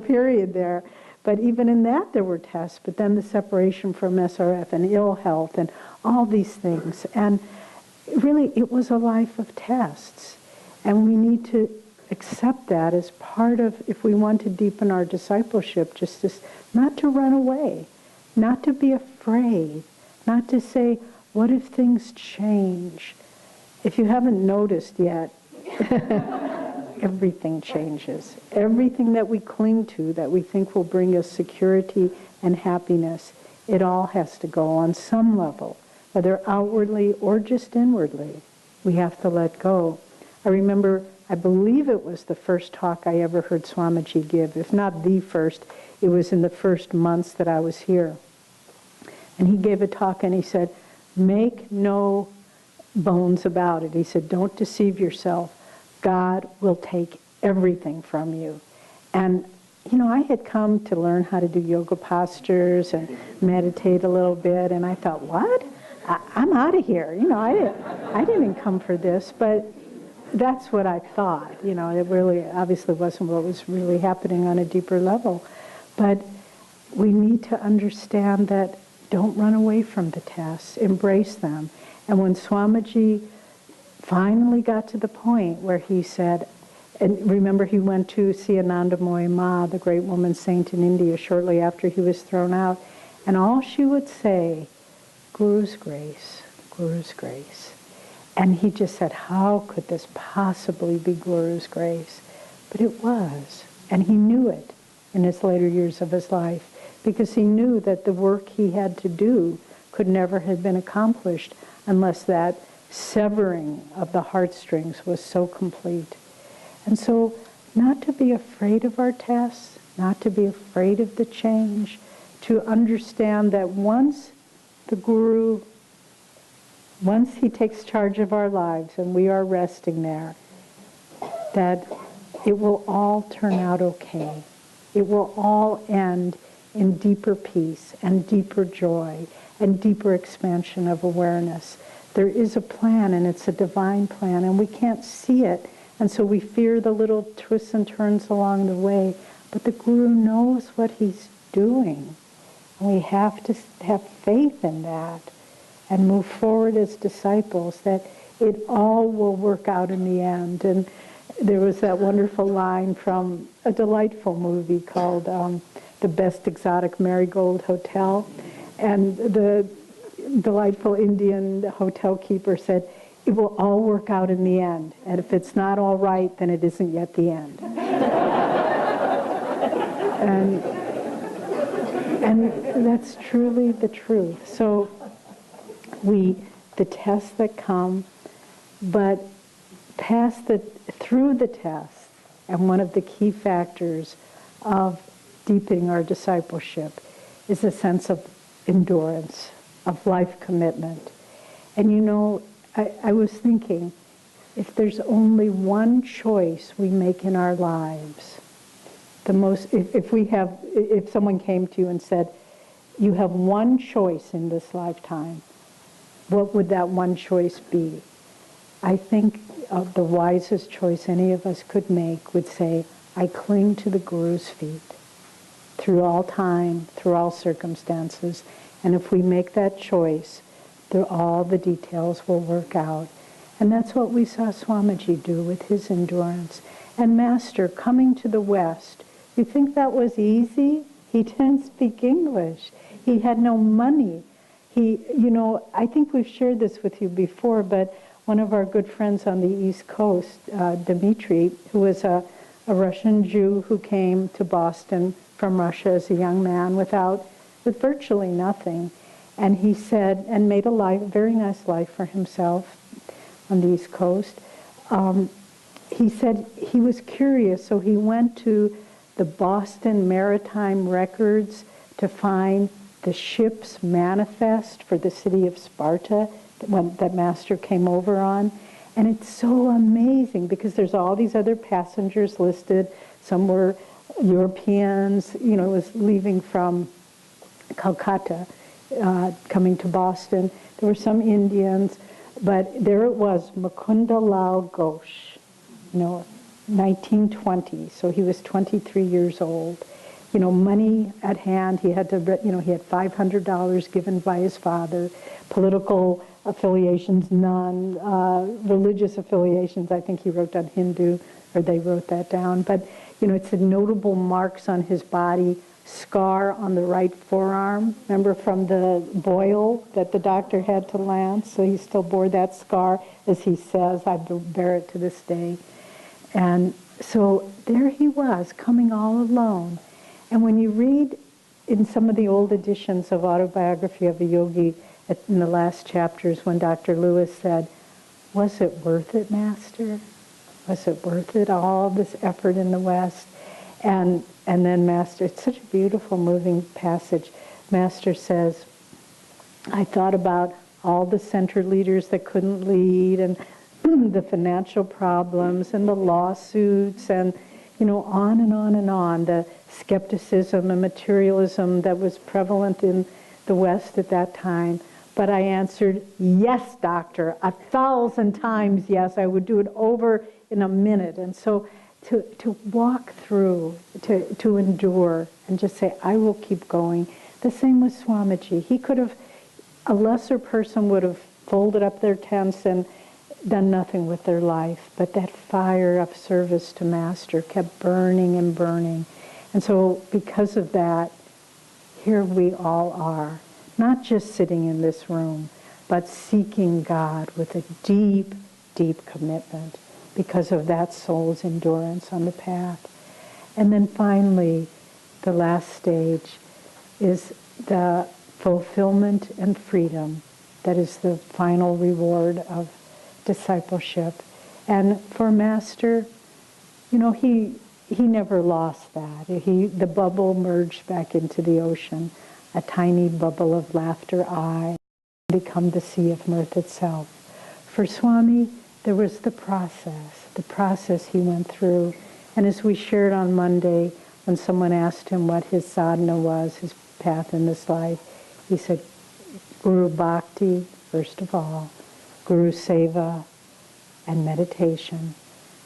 period there. But even in that there were tests. But then the separation from SRF and ill health and all these things. And really, it was a life of tests. And we need to accept that as part of, if we want to deepen our discipleship, just this, not to run away, not to be afraid, not to say, what if things change? If you haven't noticed yet, everything changes. Everything that we cling to, that we think will bring us security and happiness, it all has to go on some level, whether outwardly or just inwardly. We have to let go. I remember, I believe it was the first talk I ever heard Swamiji give. If not the first, it was in the first months that I was here. And he gave a talk and he said, make no bones about it. He said, don't deceive yourself. God will take everything from you. And I had come to learn how to do yoga postures and meditate a little bit, and I thought, what? I'm out of here. I didn't come for this, but that's what I thought. It really obviously wasn't what was really happening on a deeper level. But we need to understand that don't run away from the tests, embrace them. And when Swamiji finally got to the point where he said, and remember he went to see Anandamoyi Ma, the great woman saint in India, shortly after he was thrown out, and all she would say, Guru's grace, Guru's grace. And he just said, how could this possibly be Guru's grace? But it was, and he knew it in his later years of his life, because he knew that the work he had to do could never have been accomplished unless that severing of the heartstrings was so complete. And so not to be afraid of our tests, not to be afraid of the change, to understand that once the Guru, once he takes charge of our lives and we are resting there, that it will all turn out okay. It will all end in deeper peace and deeper joy and deeper expansion of awareness. There is a plan, and it's a divine plan, and we can't see it, and so we fear the little twists and turns along the way, but the Guru knows what he's doing. And we have to have faith in that and move forward as disciples, that it all will work out in the end. And there was that wonderful line from a delightful movie called The Best Exotic Marigold Hotel, and the delightful Indian hotel keeper said, it will all work out in the end, and if it's not all right, then it isn't yet the end. and that's truly the truth. So the tests that come, but through the tests, and one of the key factors of deepening our discipleship is a sense of endurance, of life commitment. And I was thinking, if there's only one choice we make in our lives, if someone came to you and said, you have one choice in this lifetime, what would that one choice be? I think the wisest choice any of us could make would say, I cling to the Guru's feet through all time, through all circumstances. And if we make that choice, all the details will work out. And that's what we saw Swamiji do with his endurance. And Master coming to the West, you think that was easy? He didn't speak English. He had no money. I think we've shared this with you before, but one of our good friends on the East Coast, Dmitry, who was a Russian Jew who came to Boston from Russia as a young man with virtually nothing. And he said, and made a very nice life for himself on the East Coast. He said he was curious, so he went to the Boston Maritime Records to find the ship's manifest for the city of Sparta that Master came over on. And it's so amazing because there's all these other passengers listed. Some were Europeans, it was leaving from Calcutta, coming to Boston. There were some Indians, but there it was, Mukunda Lal Ghosh, 1920. So he was 23 years old. Money at hand. He had he had $500 given by his father. Political affiliations, none. Religious affiliations, I think he wrote down Hindu, or they wrote that down. But, it's the notable marks on his body. Scar on the right forearm. Remember from the boil that the doctor had to lance? So he still bore that scar, as he says. I bear it to this day. And so there he was, coming all alone. And when you read in some of the old editions of Autobiography of a Yogi, in the last chapters, when Dr. Lewis said, was it worth it, Master? Was it worth it, all this effort in the West? And then Master, it's such a beautiful, moving passage. Master says, I thought about all the center leaders that couldn't lead, and the financial problems, and the lawsuits, and on and on and on. The skepticism and materialism that was prevalent in the West at that time. But I answered, yes, doctor, 1,000 times yes. I would do it over in a minute. And so to walk through, to endure, and just say, I will keep going. The same with Swamiji. He could have, a lesser person would have folded up their tents and done nothing with their life. But that fire of service to Master kept burning and burning. And so because of that, here we all are. Not just sitting in this room, but seeking God with a deep, deep commitment because of that soul's endurance on the path. And then finally, the last stage is the fulfillment and freedom that is the final reward of discipleship. And for Master, he never lost that. The bubble merged back into the ocean. A tiny bubble of laughter become the sea of mirth itself. For Swami, there was the process he went through. And as we shared on Monday, when someone asked him what his sadhana was, his path in this life, he said, Guru Bhakti, first of all, Guru Seva, and meditation.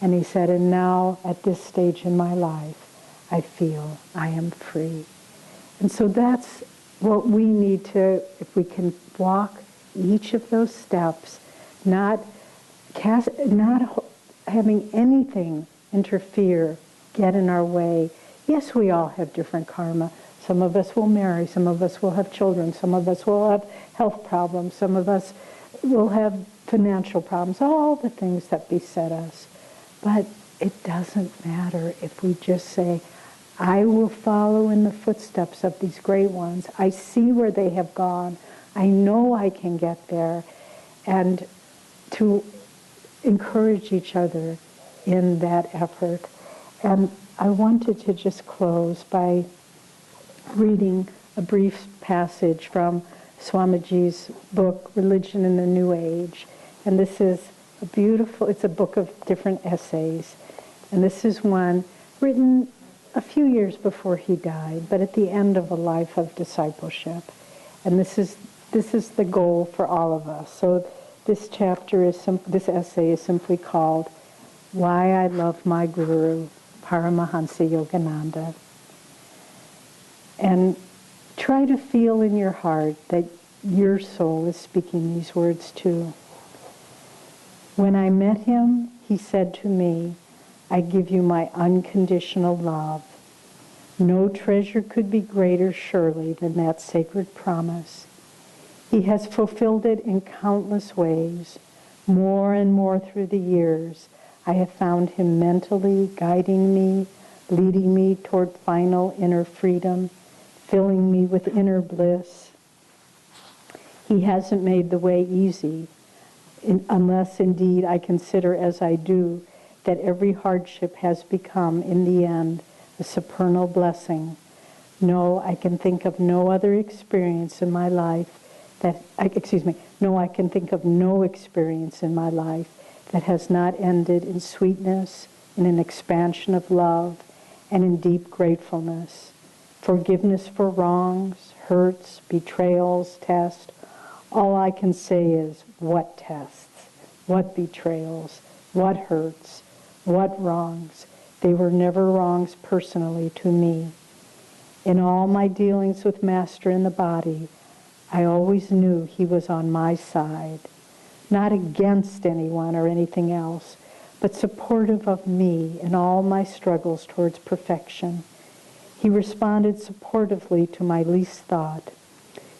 And he said, and now at this stage in my life, I feel I am free. And so that's what we need to, if we can walk each of those steps, not having anything interfere, get in our way. Yes, we all have different karma. Some of us will marry, some of us will have children, some of us will have health problems, some of us will have financial problems, all the things that beset us. But it doesn't matter if we just say, I will follow in the footsteps of these great ones. I see where they have gone. I know I can get there. And to encourage each other in that effort. And I wanted to just close by reading a brief passage from Swamiji's book, Religion in the New Age. And this is it's a book of different essays. And this is one written a few years before he died, but at the end of a life of discipleship. And this is the goal for all of us. So this this essay is simply called Why I Love My Guru, Paramahansa Yogananda. And try to feel in your heart that your soul is speaking these words too. When I met him, he said to me, I give you my unconditional love. No treasure could be greater, surely, than that sacred promise. He has fulfilled it in countless ways. More and more through the years, I have found him mentally guiding me, leading me toward final inner freedom, filling me with inner bliss. He hasn't made the way easy, unless indeed I consider as I do that every hardship has become, in the end, a supernal blessing. No, I can think of no other experience in my life I can think of no experience in my life that has not ended in sweetness, in an expansion of love, and in deep gratefulness. Forgiveness for wrongs, hurts, betrayals, tests. All I can say is, what tests, what betrayals, what hurts, what wrongs. They were never wrongs personally to me. In all my dealings with Master in the body, I always knew he was on my side, not against anyone or anything else, but supportive of me in all my struggles towards perfection. He responded supportively to my least thought.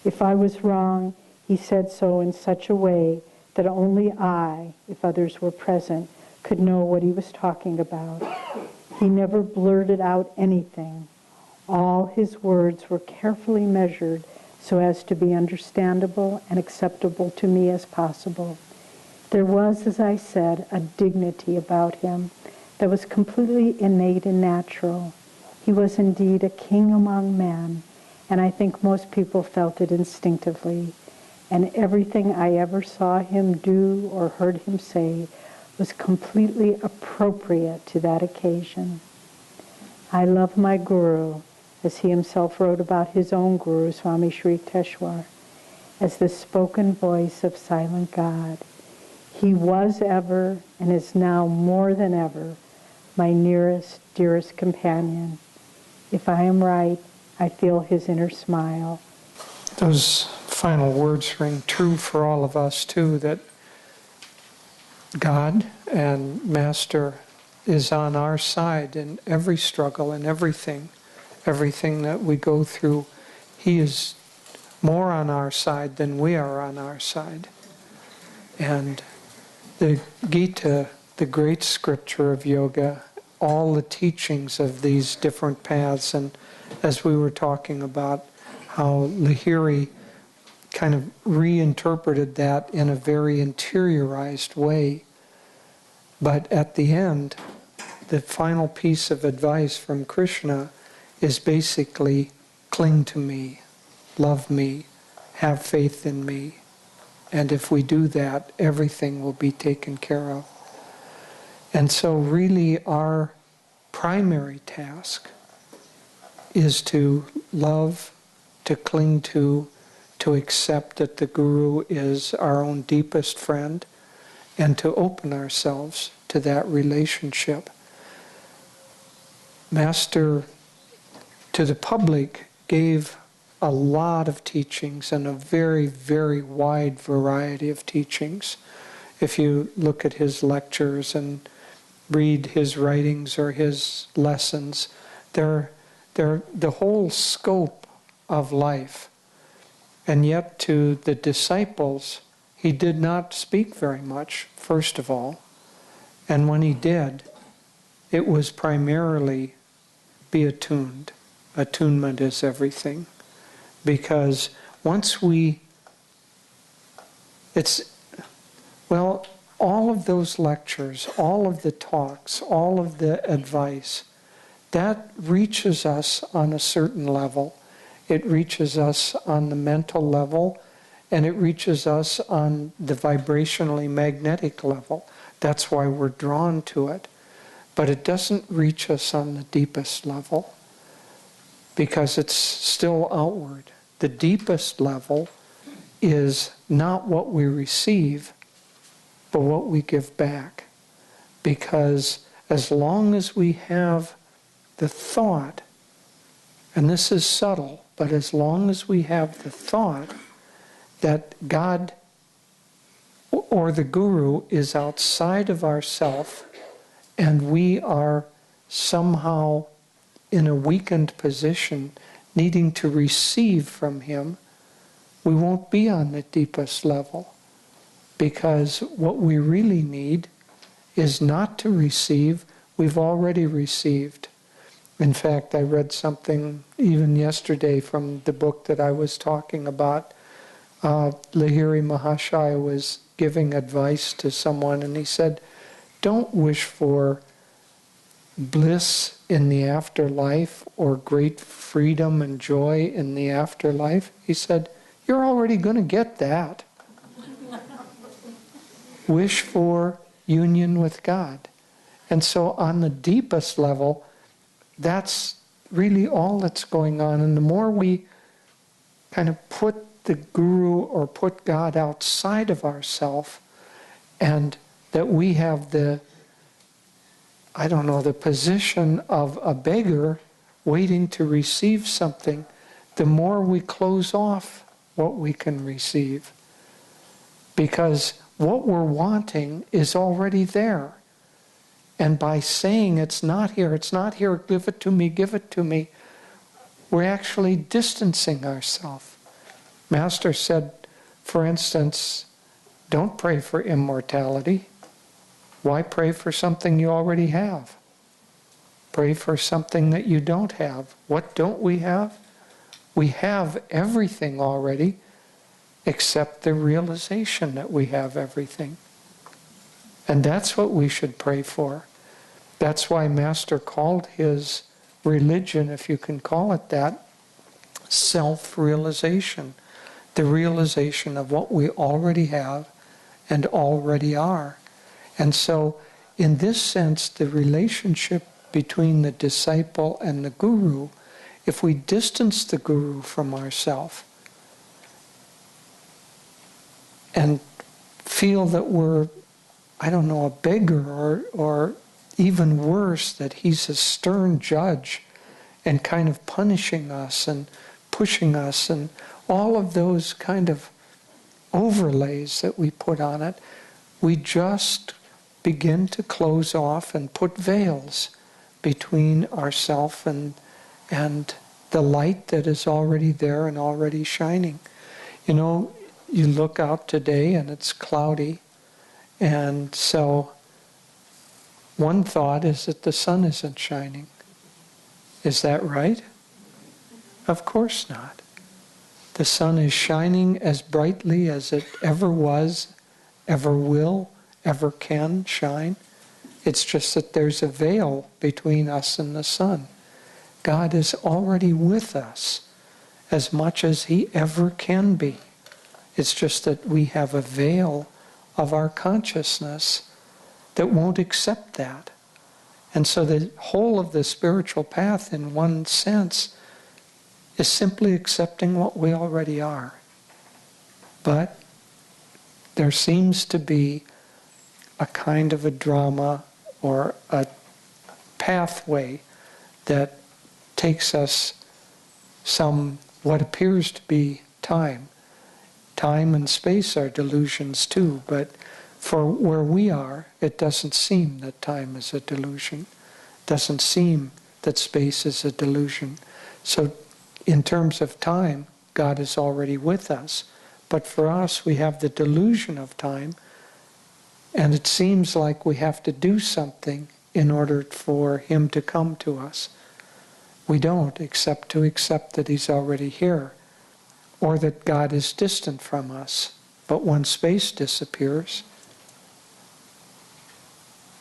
If I was wrong, he said so in such a way that only I, if others were present, could know what he was talking about. He never blurted out anything. All his words were carefully measured so as to be understandable and acceptable to me as possible. There was, as I said, a dignity about him that was completely innate and natural. He was indeed a king among men, and I think most people felt it instinctively. And everything I ever saw him do or heard him say was completely appropriate to that occasion. I love my Guru, as he himself wrote about his own Guru, Swami Sri Teshwar, as the spoken voice of silent God. He was ever, and is now more than ever, my nearest, dearest companion. If I am right, I feel his inner smile. Those final words ring true for all of us too, that God and Master is on our side in every struggle and everything that we go through. He is more on our side than we are on our side. And the Gita, the great scripture of yoga, all the teachings of these different paths, and as we were talking about how Lahiri kind of reinterpreted that in a very interiorized way. But at the end, the final piece of advice from Krishna is basically cling to me, love me, have faith in me. And if we do that, everything will be taken care of. And so really our primary task is to love, to cling to accept that the Guru is our own deepest friend, and to open ourselves to that relationship. Master, to the public, gave a lot of teachings and a very, very wide variety of teachings. If you look at his lectures and read his writings or his lessons, they're the whole scope of life. And yet to the disciples, he did not speak very much, first of all. And when he did, it was primarily be attuned. Attunement is everything. Because once all of those lectures, all of the talks, all of the advice, that reaches us on a certain level. It reaches us on the mental level, and it reaches us on the vibrationally magnetic level. That's why we're drawn to it. But it doesn't reach us on the deepest level, because it's still outward. The deepest level is not what we receive, but what we give back. Because as long as we have the thought, and this is subtle, but as long as we have the thought that God or the Guru is outside of ourself, and we are somehow in a weakened position, needing to receive from him, we won't be on the deepest level. Because what we really need is not to receive, we've already received. In fact, I read something even yesterday from the book that I was talking about. Lahiri Mahashaya was giving advice to someone, and he said, don't wish for bliss in the afterlife or great freedom and joy in the afterlife. He said, you're already going to get that. Wish for union with God. And so on the deepest level, that's really all that's going on. And the more we kind of put the Guru or put God outside of ourselves, and that we have the position of a beggar waiting to receive something, the more we close off what we can receive. Because what we're wanting is already there. And by saying it's not here, give it to me, we're actually distancing ourselves. Master said, for instance, don't pray for immortality. Why pray for something you already have? Pray for something that you don't have. What don't we have? We have everything already, except the realization that we have everything. And that's what we should pray for. That's why Master called his religion, if you can call it that, self-realization. The realization of what we already have and already are. And so, in this sense, the relationship between the disciple and the guru, if we distance the guru from ourselves and feel that we're, I don't know, a beggar or even worse, that he's a stern judge and kind of punishing us and pushing us and all of those kind of overlays that we put on it, we just begin to close off and put veils between ourself and the light that is already there and already shining. You know, you look out today and it's cloudy, and so one thought is that the sun isn't shining. Is that right? Of course not. The sun is shining as brightly as it ever was, ever will, ever can shine. It's just that there's a veil between us and the sun. God is already with us as much as he ever can be. It's just that we have a veil of our consciousness that won't accept that. And so the whole of the spiritual path, in one sense, is simply accepting what we already are. But there seems to be a kind of a drama or a pathway that takes us what appears to be time. Time and space are delusions too, but for where we are, it doesn't seem that time is a delusion. It doesn't seem that space is a delusion. So in terms of time, God is already with us. But for us, we have the delusion of time, and it seems like we have to do something in order for him to come to us. We don't, except to accept that he's already here, or that God is distant from us. But when space disappears,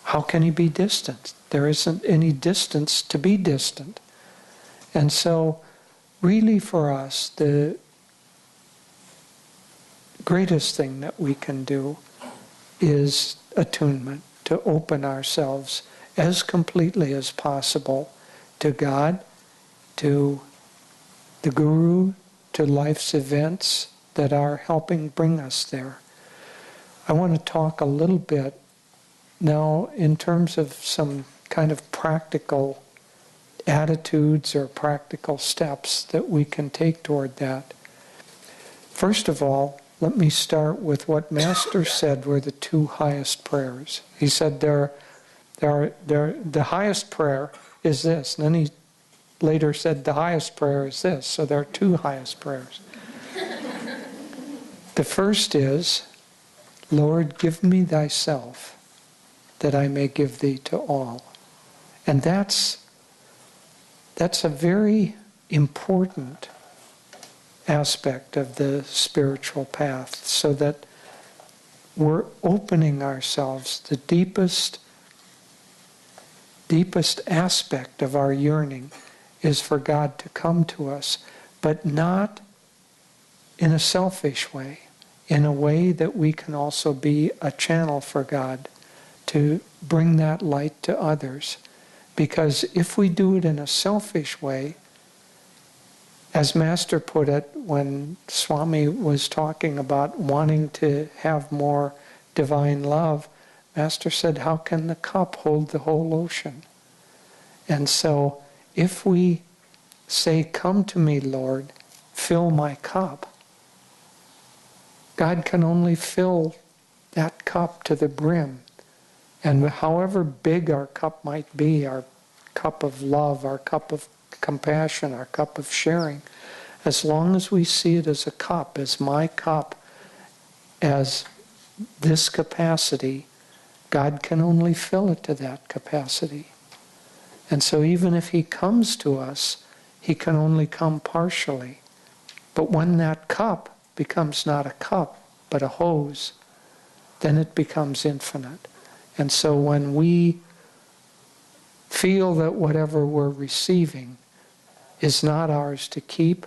how can he be distant? There isn't any distance to be distant. And so, really for us, the greatest thing that we can do is attunement, to open ourselves as completely as possible to God, to the Guru, to life's events that are helping bring us there. I want to talk a little bit now in terms of some kind of practical attitudes or practical steps that we can take toward that. First of all, let me start with what Master said were the two highest prayers. He said the highest prayer is this, and then he later said the highest prayer is this. So there are two highest prayers. The first is, Lord, give me thyself, that I may give thee to all. And that's a very important aspect of the spiritual path, so that we're opening ourselves. The deepest aspect of our yearning is for God to come to us, but not in a selfish way, in a way that we can also be a channel for God to bring that light to others. Because if we do it in a selfish way, as Master put it when Swami was talking about wanting to have more divine love, Master said, how can the cup hold the whole ocean? And so if we say, come to me, Lord, fill my cup, God can only fill that cup to the brim. And however big our cup might be, our cup of love, our cup of compassion, our cup of sharing, as long as we see it as a cup, as my cup, as this capacity, God can only fill it to that capacity. And so even if he comes to us, he can only come partially. But when that cup becomes not a cup, but a hose, then it becomes infinite. And so when we feel that whatever we're receiving is not ours to keep,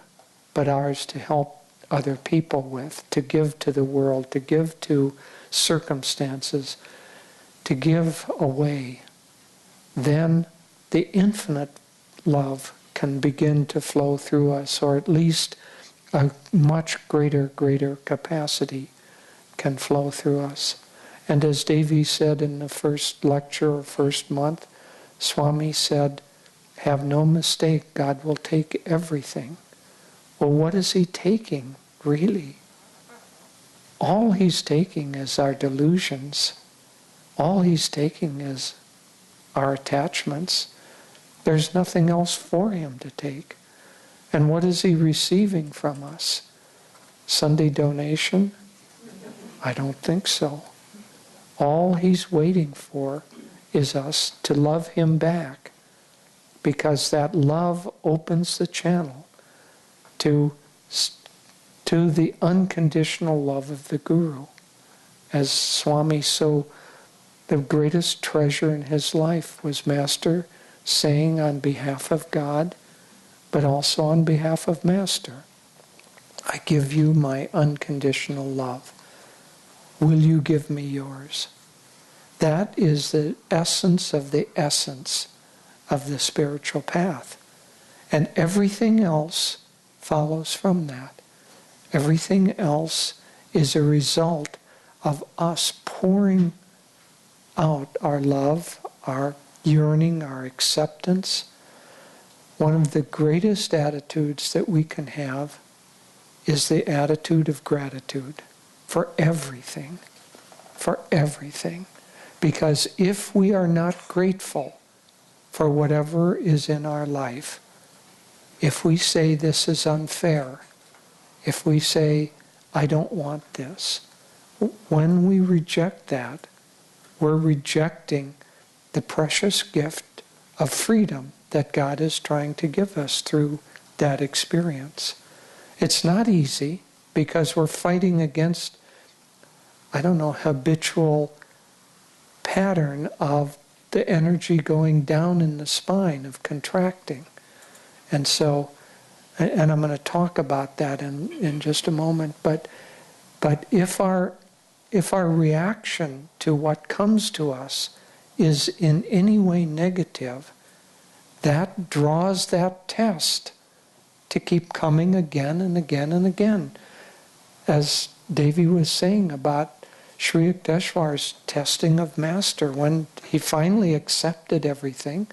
but ours to help other people with, to give to the world, to give to circumstances, to give away, then the infinite love can begin to flow through us, or at least a much greater capacity can flow through us. And as Devi said in the first lecture or first month, Swami said, have no mistake, God will take everything. Well, what is he taking, really? All he's taking is our delusions. All he's taking is our attachments. There's nothing else for him to take. And what is he receiving from us? Sunday donation? I don't think so. All he's waiting for is us to love him back, because that love opens the channel to the unconditional love of the Guru. As Swami the greatest treasure in his life was Master saying on behalf of God, but also on behalf of Master, I give you my unconditional love. Will you give me yours? That is the essence of the spiritual path. And everything else follows from that. Everything else is a result of us pouring out our love, our yearning, our acceptance. One of the greatest attitudes that we can have is the attitude of gratitude for everything. For everything. Because if we are not grateful for whatever is in our life, if we say this is unfair, if we say, I don't want this, when we reject that, we're rejecting the precious gift of freedom that God is trying to give us through that experience. It's not easy, because we're fighting against, habitual pattern of the energy going down in the spine, of contracting. And so, and I'm going to talk about that in just a moment, but if our reaction to what comes to us is in any way negative, that draws that test to keep coming again and again and again. As Devi was saying about Sri Yukteswar's testing of Master, when he finally accepted everything,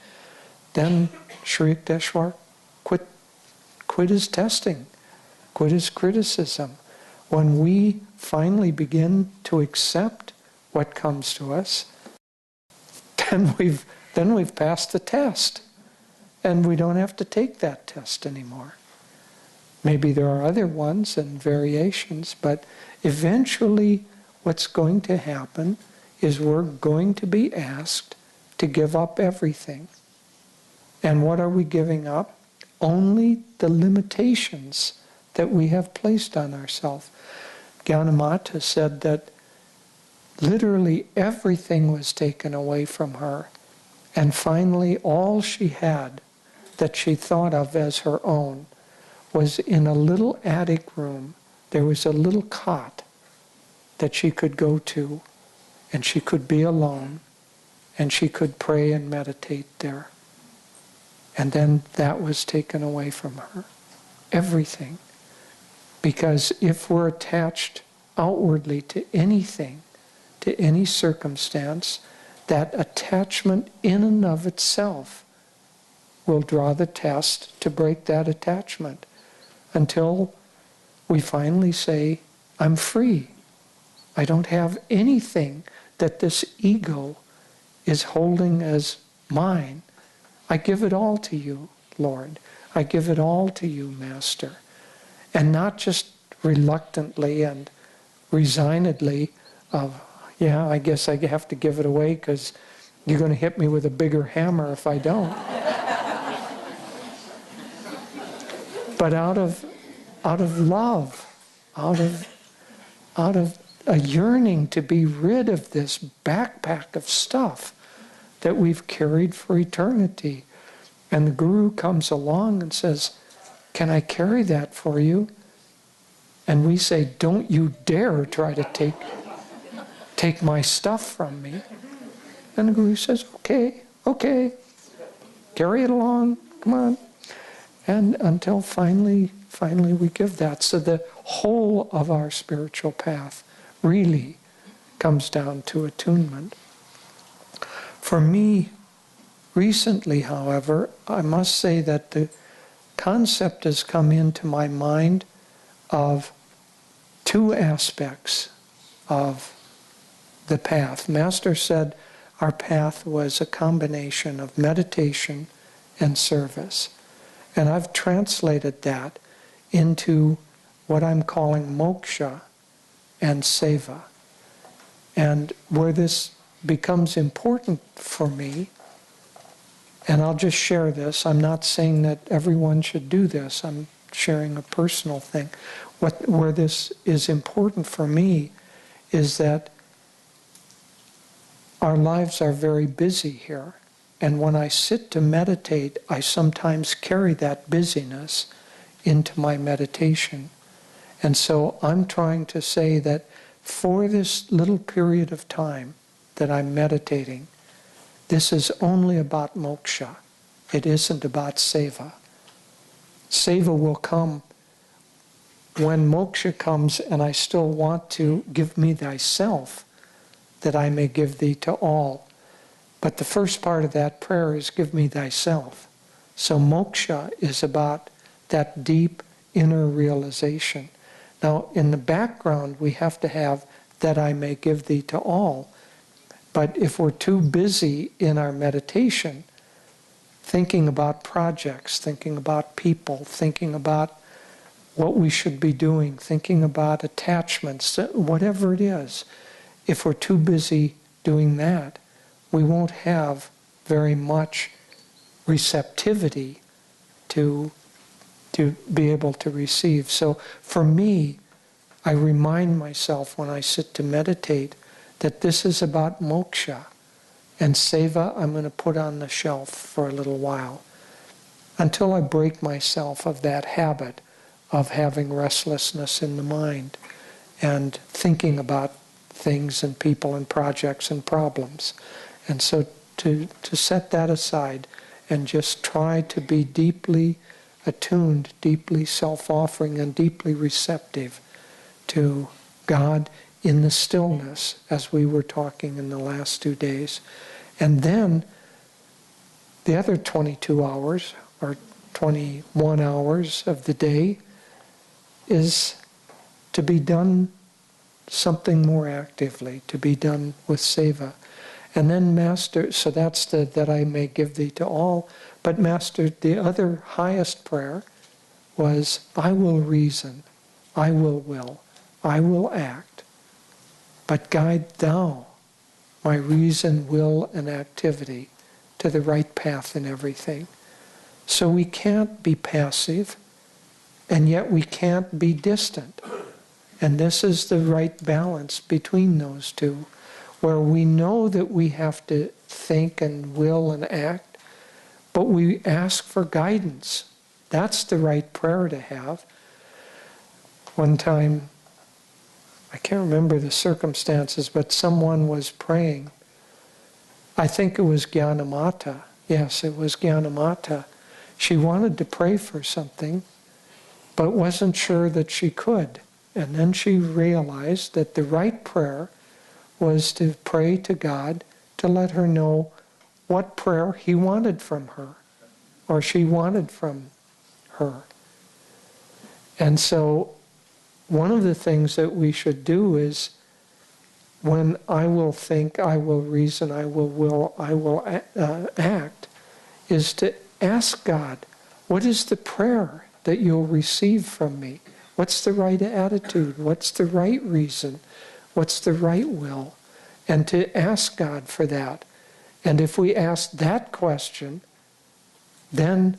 then Sri Yukteswar quit his testing, quit his criticism. When we finally begin to accept what comes to us, then we've passed the test, and we don't have to take that test anymore. Maybe there are other ones and variations, but eventually what's going to happen is we're going to be asked to give up everything. And what are we giving up? Only the limitations that we have placed on ourselves. Gyanamata said that literally everything was taken away from her, and finally all she had that she thought of as her own was in a little attic room. There was a little cot that she could go to, and she could be alone, and she could pray and meditate there. And then that was taken away from her. Everything. Because if we're attached outwardly to anything, to any circumstance, that attachment in and of itself will draw the test to break that attachment, until we finally say, I'm free. I don't have anything that this ego is holding as mine. I give it all to you, Lord. I give it all to you, Master. And not just reluctantly and resignedly of, yeah, I guess I have to give it away because you're going to hit me with a bigger hammer if I don't. But out of love, out of a yearning to be rid of this backpack of stuff that we've carried for eternity. And the Guru comes along and says, can I carry that for you? And we say, don't you dare try to take my stuff from me. And the Guru says, okay. carry it along, come on. And until finally we give that. So the whole of our spiritual path really comes down to attunement. For me, recently, however, I must say that the concept has come into my mind of two aspects of the path. Master said our path was a combination of meditation and service. And I've translated that into what I'm calling moksha and seva. And where this becomes important for me, and I'll just share this, I'm not saying that everyone should do this, I'm sharing a personal thing. Where this is important for me is that our lives are very busy here. And when I sit to meditate, I sometimes carry that busyness into my meditation. And so I'm trying to say that for this little period of time that I'm meditating, this is only about moksha. It isn't about seva. Seva will come when moksha comes, and I still want to give me thyself, that I may give thee to all. But the first part of that prayer is give me thyself. So moksha is about that deep inner realization. Now, in the background, we have to have that I may give thee to all. But if we're too busy in our meditation, thinking about projects, thinking about people, thinking about what we should be doing, thinking about attachments, whatever it is, if we're too busy doing that, we won't have very much receptivity to be able to receive. So for me, I remind myself when I sit to meditate that this is about moksha, and seva I'm going to put on the shelf for a little while until I break myself of that habit of having restlessness in the mind and thinking about things and people and projects and problems. And so to set that aside and just try to be deeply attuned, deeply self-offering, and deeply receptive to God in the stillness, as we were talking in the last 2 days. And then the other 22 hours or 21 hours of the day is to be done something more actively, to be done with seva. And then Master, so that's that I may give thee to all. But Master, the other highest prayer was, I will reason, I will, I will act, but guide thou my reason, will, and activity to the right path in everything. So we can't be passive, and yet we can't be distant. And this is the right balance between those two, where we know that we have to think and will and act, but we ask for guidance. That's the right prayer to have. One time, I can't remember the circumstances, but someone was praying. I think it was Gyanamata. Yes, it was Gyanamata. She wanted to pray for something, but wasn't sure that she could. And then she realized that the right prayer was to pray to God to let her know what prayer he wanted from her, or she wanted from her. And so one of the things that we should do is, when I will think, I will reason, I will, I will act, is to ask God, what is the prayer that you'll receive from me? What's the right attitude? What's the right reason? What's the right will? And to ask God for that. And if we ask that question, then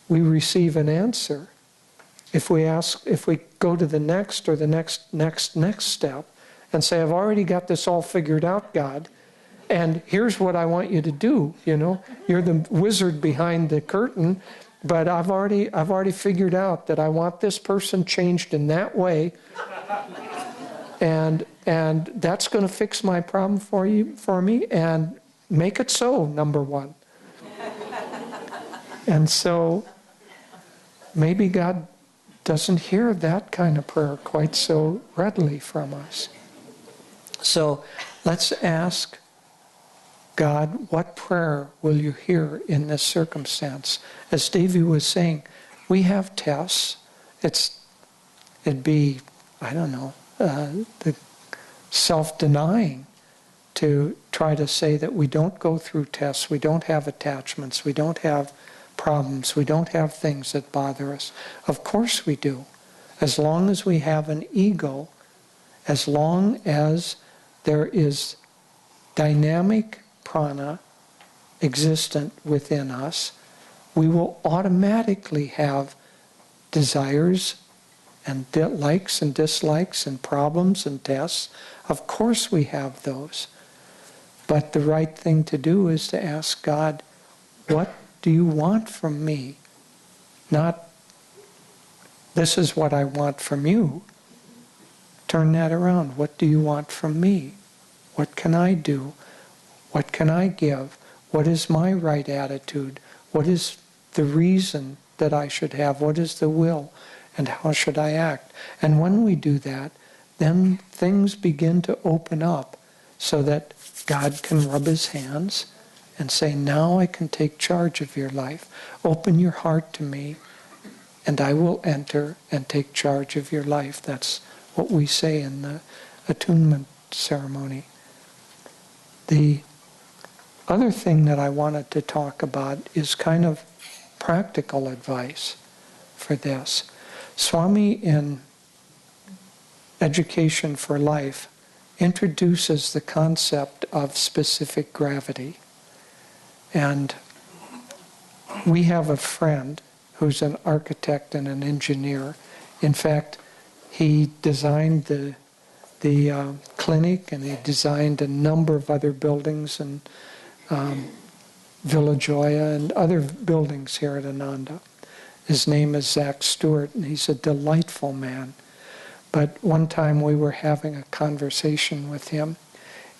we receive an answer. If we go to the next or the next step and say, I've already got this all figured out, God, and here's what I want you to do, you're the wizard behind the curtain, but I've already figured out that I want this person changed in that way, and that's going to fix my problem for me, and make it so, number one. And so maybe God doesn't hear that kind of prayer quite so readily from us. So let's ask God, what prayer will you hear in this circumstance? As Davey was saying, we have tests. It'd be, I don't know, the self-denying to try to say that we don't go through tests, we don't have attachments, we don't have problems, we don't have things that bother us. Of course we do. As long as we have an ego, as long as there is dynamic prana existent within us, we will automatically have desires and likes and dislikes and problems and tests. Of course we have those. But the right thing to do is to ask God, what do you want from me? Not, this is what I want from you. Turn that around. What do you want from me? What can I do? What can I give? What is my right attitude? What is the reason that I should have? What is the will? And how should I act? And when we do that, then things begin to open up so that God can rub his hands and say, now I can take charge of your life. Open your heart to me, and I will enter and take charge of your life. That's what we say in the attunement ceremony. The other thing that I wanted to talk about is kind of practical advice for this. Swami, in Education for Life, introduces the concept of specific gravity. And we have a friend who's an architect and an engineer. In fact, he designed the clinic, and he designed a number of other buildings in Villa Joya and other buildings here at Ananda. His name is Zach Stewart, and he's a delightful man. But one time we were having a conversation with him,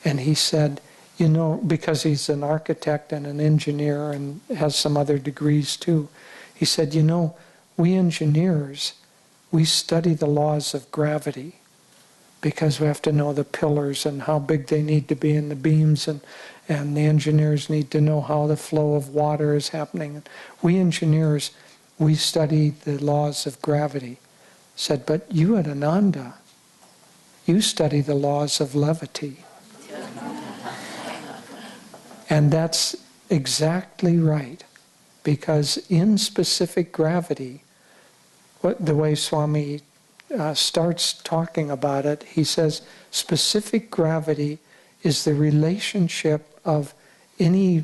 and he said, you know, because he's an architect and an engineer and has some other degrees too, he said, you know, we engineers, we study the laws of gravity because we have to know the pillars and how big they need to be in the beams, and the engineers need to know how the flow of water is happening. We engineers, we study the laws of gravity. Said, but you at Ananda, you study the laws of levity. And that's exactly right, because in specific gravity, the way Swami starts talking about it, he says, specific gravity is the relationship of any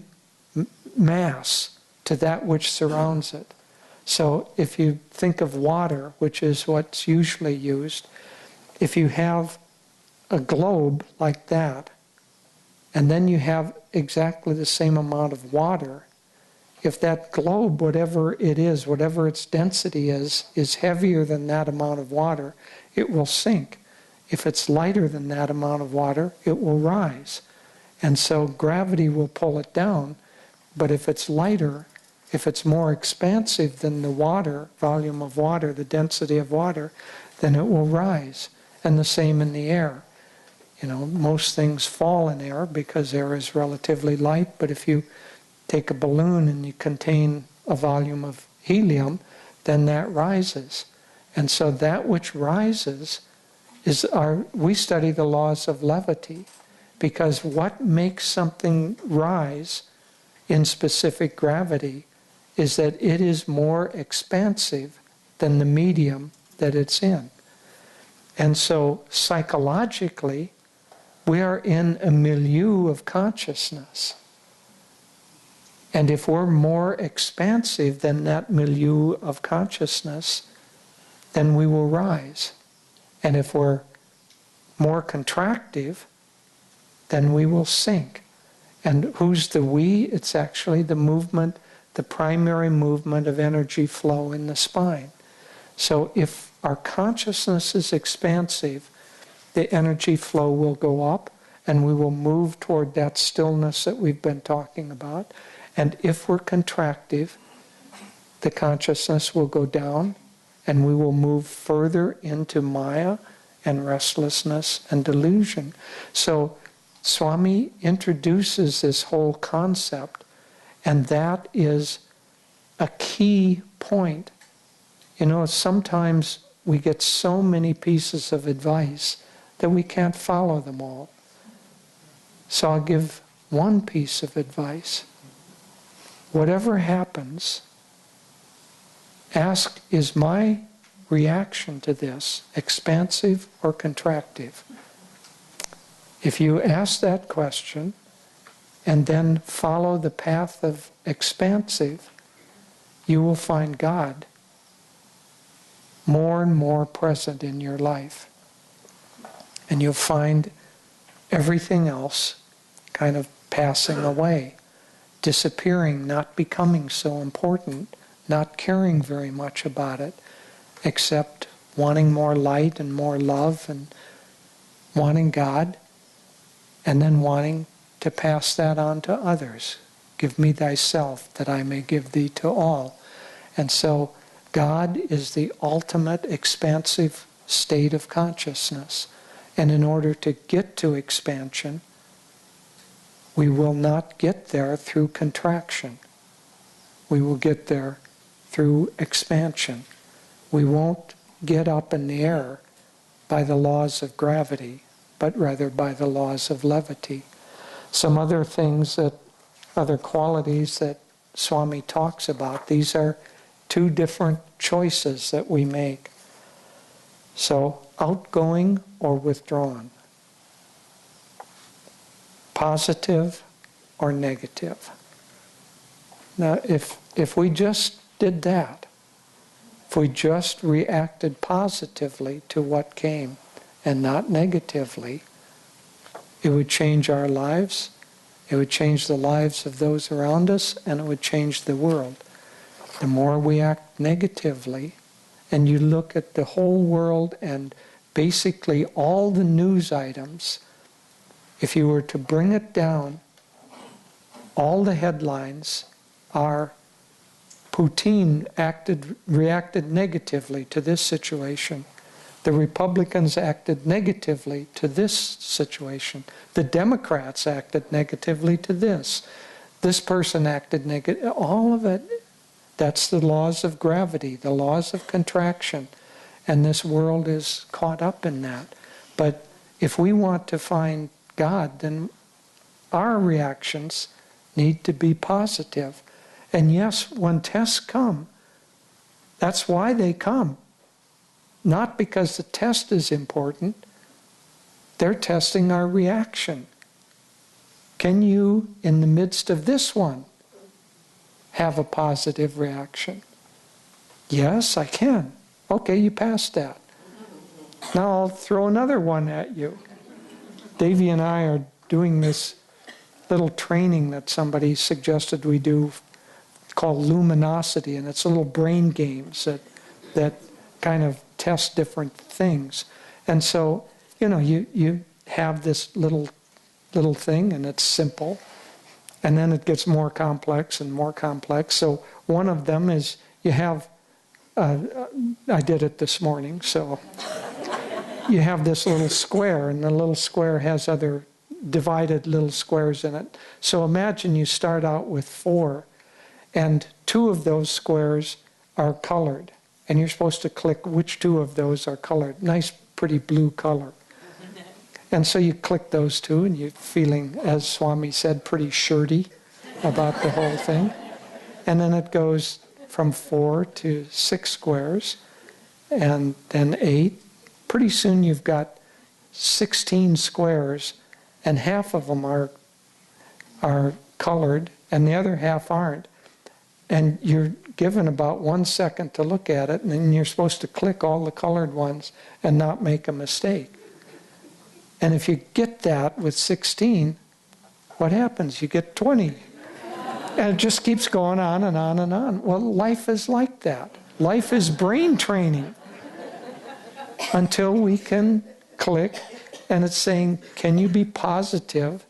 mass to that which surrounds it. So if you think of water, which is what's usually used, if you have a globe like that, and then you have exactly the same amount of water, if that globe, whatever it is, whatever its density is heavier than that amount of water, it will sink. If it's lighter than that amount of water, it will rise. And so gravity will pull it down, but if it's lighter, if it's more expansive than the water, volume of water, the density of water, then it will rise. And the same in the air. You know, most things fall in air because air is relatively light, but if you take a balloon and you contain a volume of helium, then that rises. And so that which rises is we study the laws of levity, because what makes something rise in specific gravity is that it is more expansive than the medium that it's in. And so psychologically, we are in a milieu of consciousness. And if we're more expansive than that milieu of consciousness, then we will rise. And if we're more contractive, then we will sink. And who's the we? It's actually the movement, the primary movement of energy flow in the spine. So if our consciousness is expansive, the energy flow will go up, and we will move toward that stillness that we've been talking about. And if we're contractive, the consciousness will go down, and we will move further into Maya and restlessness and delusion. So Swami introduces this whole concept, and that is a key point. You know, sometimes we get so many pieces of advice that we can't follow them all. So I'll give one piece of advice. Whatever happens, ask, is my reaction to this expansive or contractive? If you ask that question and then follow the path of expansive, you will find God more and more present in your life. And you'll find everything else kind of passing away, disappearing, not becoming so important, not caring very much about it, except wanting more light and more love and wanting God, and then wanting to pass that on to others. Give me thyself that I may give thee to all. And so God is the ultimate expansive state of consciousness. And in order to get to expansion, we will not get there through contraction. We will get there through expansion. We won't get up in the air by the laws of gravity, but rather by the laws of levity. Some other things other qualities that Swami talks about, these are two different choices that we make. So, outgoing or withdrawn. Positive or negative. Now, if we just did that, if we just reacted positively to what came and not negatively, it would change our lives, it would change the lives of those around us, and it would change the world. The more we act negatively, and you look at the whole world and basically all the news items, if you were to bring it down, all the headlines are Putin reacted negatively to this situation. The Republicans acted negatively to this situation. The Democrats acted negatively to this. This person acted negative. All of it, that's the laws of gravity, the laws of contraction. And this world is caught up in that. But if we want to find God, then our reactions need to be positive. And yes, when tests come, that's why they come. Not because the test is important. They're testing our reaction. Can you, in the midst of this one, have a positive reaction? Yes, I can. Okay, you passed that. Now I'll throw another one at you. Davy and I are doing this little training that somebody suggested we do called luminosity, and it's little brain games that kind of test different things. And so, you have this little thing, and it's simple, and then it gets more complex and more complex. So one of them is you have, I did it this morning, so you have this little square, and the little square has other divided little squares in it. So imagine you start out with 4, and 2 of those squares are colored, and you're supposed to click which 2 of those are colored. Nice, pretty blue color. And so you click those 2, and you're feeling, as Swami said, pretty shirty about the whole thing. And then it goes from 4 to 6 squares, and then 8. Pretty soon you've got 16 squares, and half of them are colored, and the other half aren't. And you're given about 1 second to look at it, and then you're supposed to click all the colored ones and not make a mistake. And if you get that with 16, what happens? You get 20. And it just keeps going on and on and on. Well, life is like that. Life is brain training. Until we can click, and it's saying, can you be positive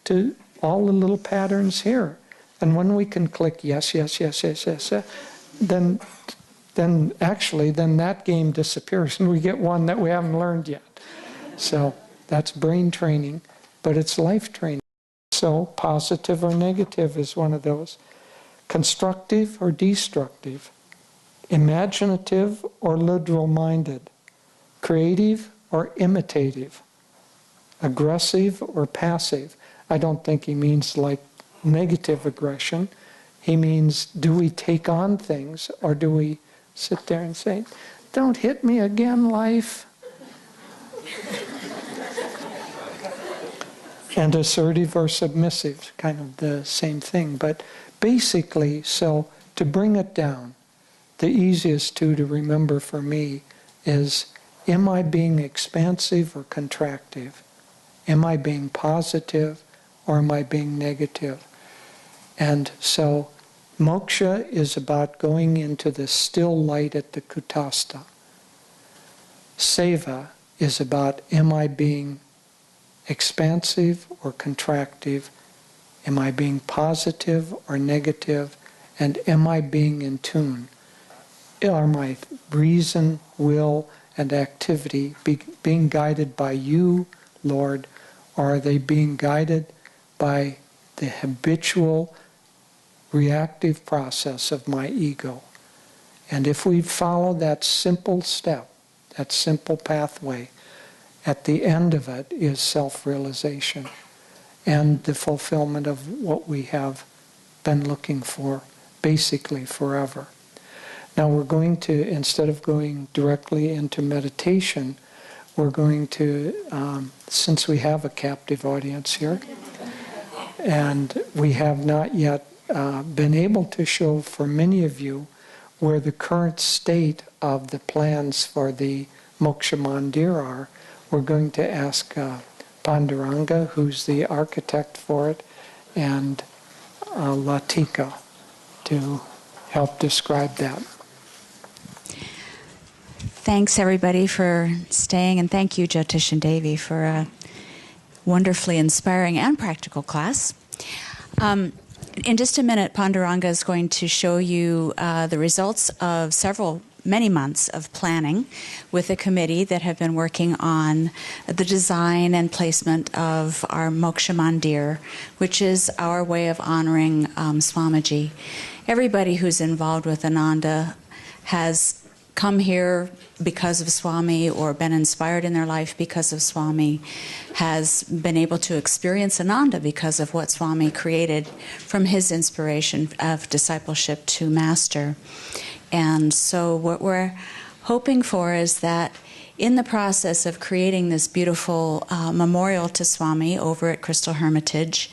to all the little patterns here? And when we can click yes, yes, yes, yes, yes, yes, then that game disappears and we get one that we haven't learned yet. So that's brain training, but it's life training. So positive or negative is one of those. Constructive or destructive. Imaginative or literal-minded. Creative or imitative. Aggressive or passive. I don't think he means like negative aggression. He means, do we take on things or do we sit there and say, don't hit me again, life? And assertive or submissive, kind of the same thing. But basically, so to bring it down, the easiest two to remember for me is, am I being expansive or contractive? Am I being positive or am I being negative? And so moksha is about going into the still light at the kutastha. Seva is about, am I being expansive or contractive? Am I being positive or negative? And am I being in tune? Are my reason, will, and activity being guided by you, Lord, or are they being guided by the habitual reactive process of my ego? And if we follow that simple step, that simple pathway, at the end of it is self-realization and the fulfillment of what we have been looking for basically forever. Now we're going to, instead of going directly into meditation, we're going to, since we have a captive audience here, and we have not yet been able to show for many of you where the current state of the plans for the Moksha Mandir are, we're going to ask Panduranga, who's the architect for it, and Latika to help describe that. Thanks, everybody, for staying, and thank you, Jyotish and Devi, for a wonderfully inspiring and practical class. In just a minute, Panduranga is going to show you the results of many months of planning with a committee that have been working on the design and placement of our Moksha Mandir, which is our way of honoring Swamiji. Everybody who's involved with Ananda has come here because of Swami or been inspired in their life because of Swami, has been able to experience Ananda because of what Swami created from his inspiration of discipleship to master. And so what we're hoping for is that in the process of creating this beautiful memorial to Swami over at Crystal Hermitage,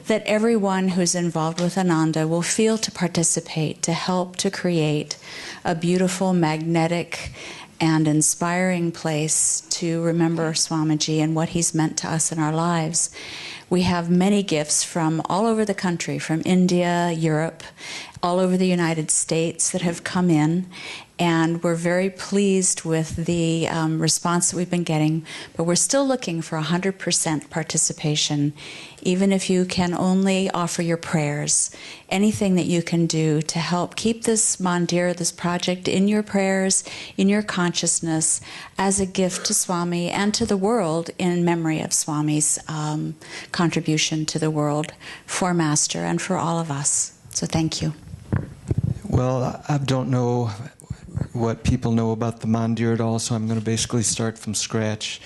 that everyone who's involved with Ananda will feel to participate, to help to create a beautiful, magnetic, and inspiring place to remember Swamiji and what he's meant to us in our lives. We have many gifts from all over the country, from India, Europe, all over the United States that have come in, and we're very pleased with the response that we've been getting, but we're still looking for 100% participation, even if you can only offer your prayers. Anything that you can do to help keep this mandir, this project, in your prayers, in your consciousness, as a gift to Swami and to the world in memory of Swami's contribution to the world for Master and for all of us. So thank you. Well, I don't know what people know about the mandir at all, so I'm going to basically start from scratch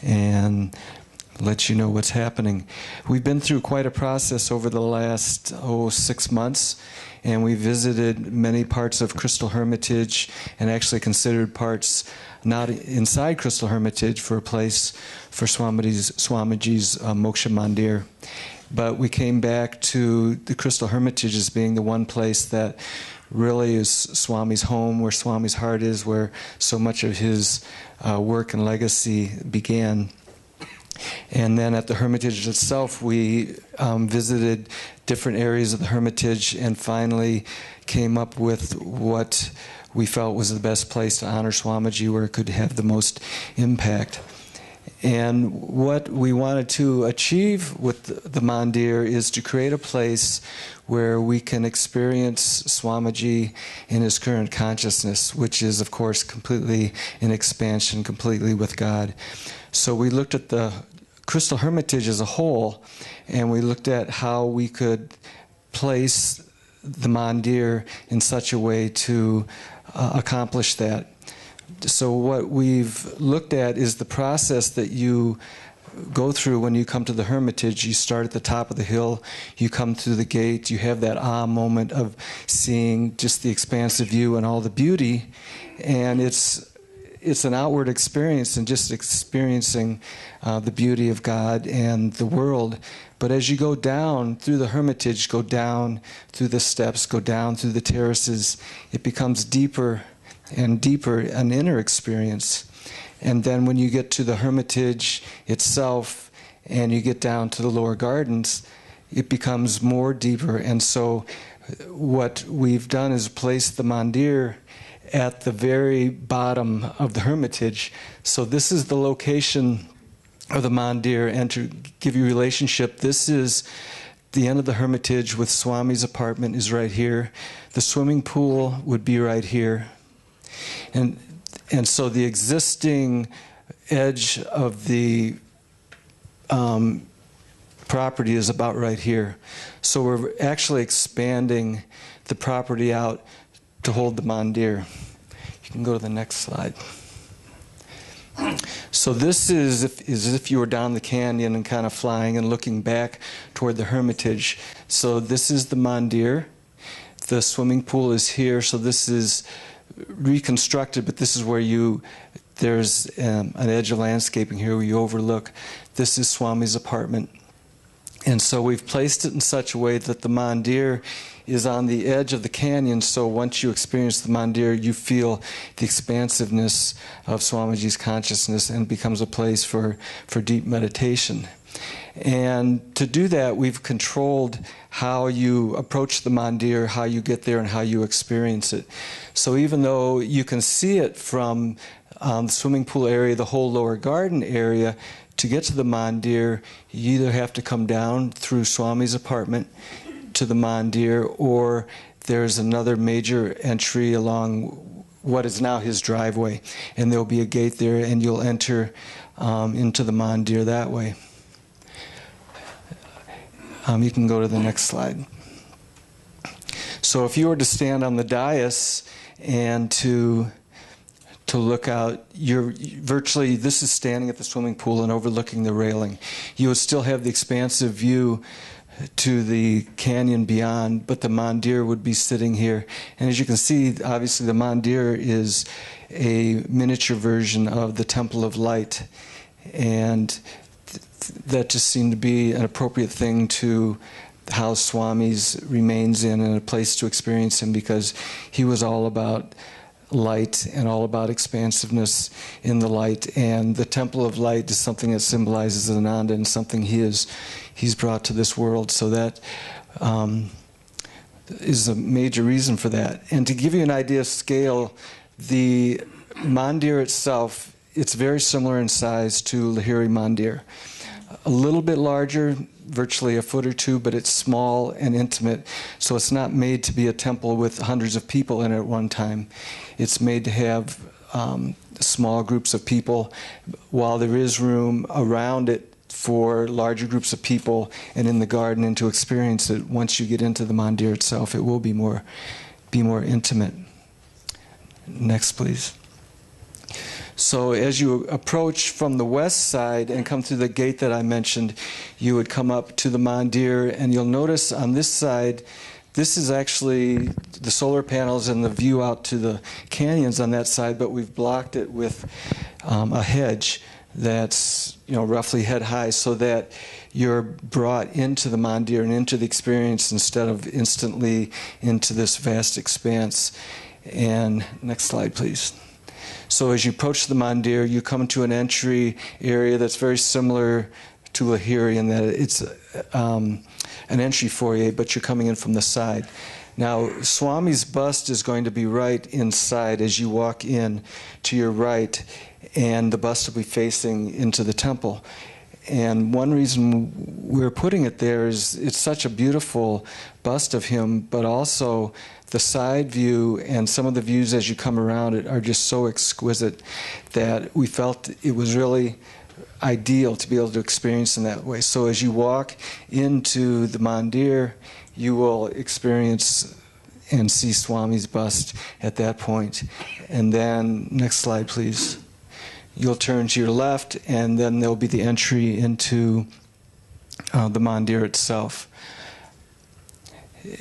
and let you know what's happening. We've been through quite a process over the last 6 months, and we visited many parts of Crystal Hermitage and actually considered parts not inside Crystal Hermitage for a place for Swamiji's Moksha Mandir. But we came back to the Crystal Hermitage as being the one place that really is Swami's home, where Swami's heart is, where so much of his work and legacy began. And then at the Hermitage itself, we visited different areas of the Hermitage and finally came up with what we felt was the best place to honor Swamiji, where it could have the most impact. And what we wanted to achieve with the Mandir is to create a place where we can experience Swamiji in his current consciousness, which is, of course, completely in expansion, completely with God. So we looked at the Crystal Hermitage as a whole, and we looked at how we could place the Mandir in such a way to accomplish that. So what we've looked at is the process that you go through when you come to the Hermitage. You start at the top of the hill, you come through the gate, you have that moment of seeing just the expansive view and all the beauty, and it's an outward experience and just experiencing the beauty of God and the world. But as you go down through the Hermitage, go down through the steps, go down through the terraces, it becomes deeper and deeper, an inner experience. And then when you get to the Hermitage itself and you get down to the lower gardens, it becomes more deeper. And so what we've done is place the Mandir at the very bottom of the Hermitage. So this is the location of the Mandir, and to give you a relationship, this is the end of the Hermitage with Swami's apartment is right here. The swimming pool would be right here. And so the existing edge of the property is about right here. So we're actually expanding the property out to hold the Mandir. You can go to the next slide. So this is as if you were down the canyon and kind of flying and looking back toward the Hermitage. So this is the Mandir. The swimming pool is here, so this is reconstructed, but this is where there's an edge of landscaping here where you overlook. This is Swami's apartment. And so we've placed it in such a way that the Mandir is on the edge of the canyon, so once you experience the Mandir, you feel the expansiveness of Swamiji's consciousness, and it becomes a place for deep meditation. And to do that, we've controlled how you approach the Mandir, how you get there, and how you experience it. So even though you can see it from the swimming pool area, the whole lower garden area, to get to the Mandir, you either have to come down through Swami's apartment to the Mandir, or there's another major entry along what is now his driveway, and there'll be a gate there, and you'll enter into the Mandir that way. You can go to the next slide. So if you were to stand on the dais and to look out, virtually, this is standing at the swimming pool and overlooking the railing. You would still have the expansive view to the canyon beyond, but the Mandir would be sitting here. And as you can see, obviously the Mandir is a miniature version of the Temple of Light. And that just seemed to be an appropriate thing to house Swami's remains in, and a place to experience him, because he was all about light and all about expansiveness in the light. And the Temple of Light is something that symbolizes Ananda and something he's brought to this world. So that is a major reason for that. And to give you an idea of scale, the Mandir itself, it's very similar in size to Lahiri Mandir. A little bit larger, virtually a foot or two, but it's small and intimate. So it's not made to be a temple with hundreds of people in it at one time. It's made to have small groups of people, while there is room around it for larger groups of people and in the garden, and to experience it. Once you get into the Mandir itself, it will be more intimate. Next, please. So as you approach from the west side and come through the gate that I mentioned, you would come up to the Mandir, and you'll notice on this side, this is actually the solar panels and the view out to the canyons on that side, but we've blocked it with a hedge that's roughly head high, so that you're brought into the Mandir and into the experience instead of instantly into this vast expanse. And next slide, please. So as you approach the Mandir, you come to an entry area that's very similar to Lahiri in that it's an entry foyer, but you're coming in from the side. Now, Swami's bust is going to be right inside as you walk in to your right, and the bust will be facing into the temple. And one reason we're putting it there is it's such a beautiful bust of him, but also the side view and some of the views as you come around it are just so exquisite that we felt it was really ideal to be able to experience in that way. So as you walk into the mandir, you will experience and see Swami's bust at that point. And then, next slide, please. You'll turn to your left, and then there'll be the entry into the mandir itself.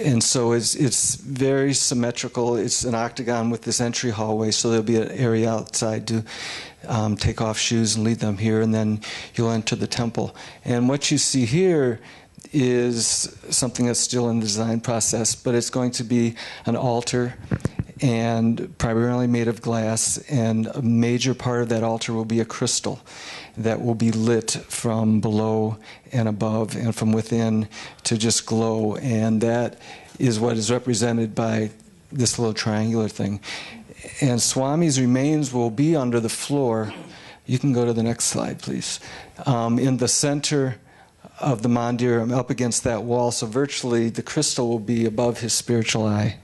And so it's very symmetrical. It's an octagon with this entry hallway, so there'll be an area outside to take off shoes and leave them here, and then you'll enter the temple. And what you see here is something that's still in the design process, but it's going to be an altar and primarily made of glass, and a major part of that altar will be a crystal that will be lit from below and above and from within to just glow, and that is what is represented by this little triangular thing. And Swami's remains will be under the floor. You can go to the next slide, please. In the center of the mandir, up against that wall, so virtually the crystal will be above his spiritual eye.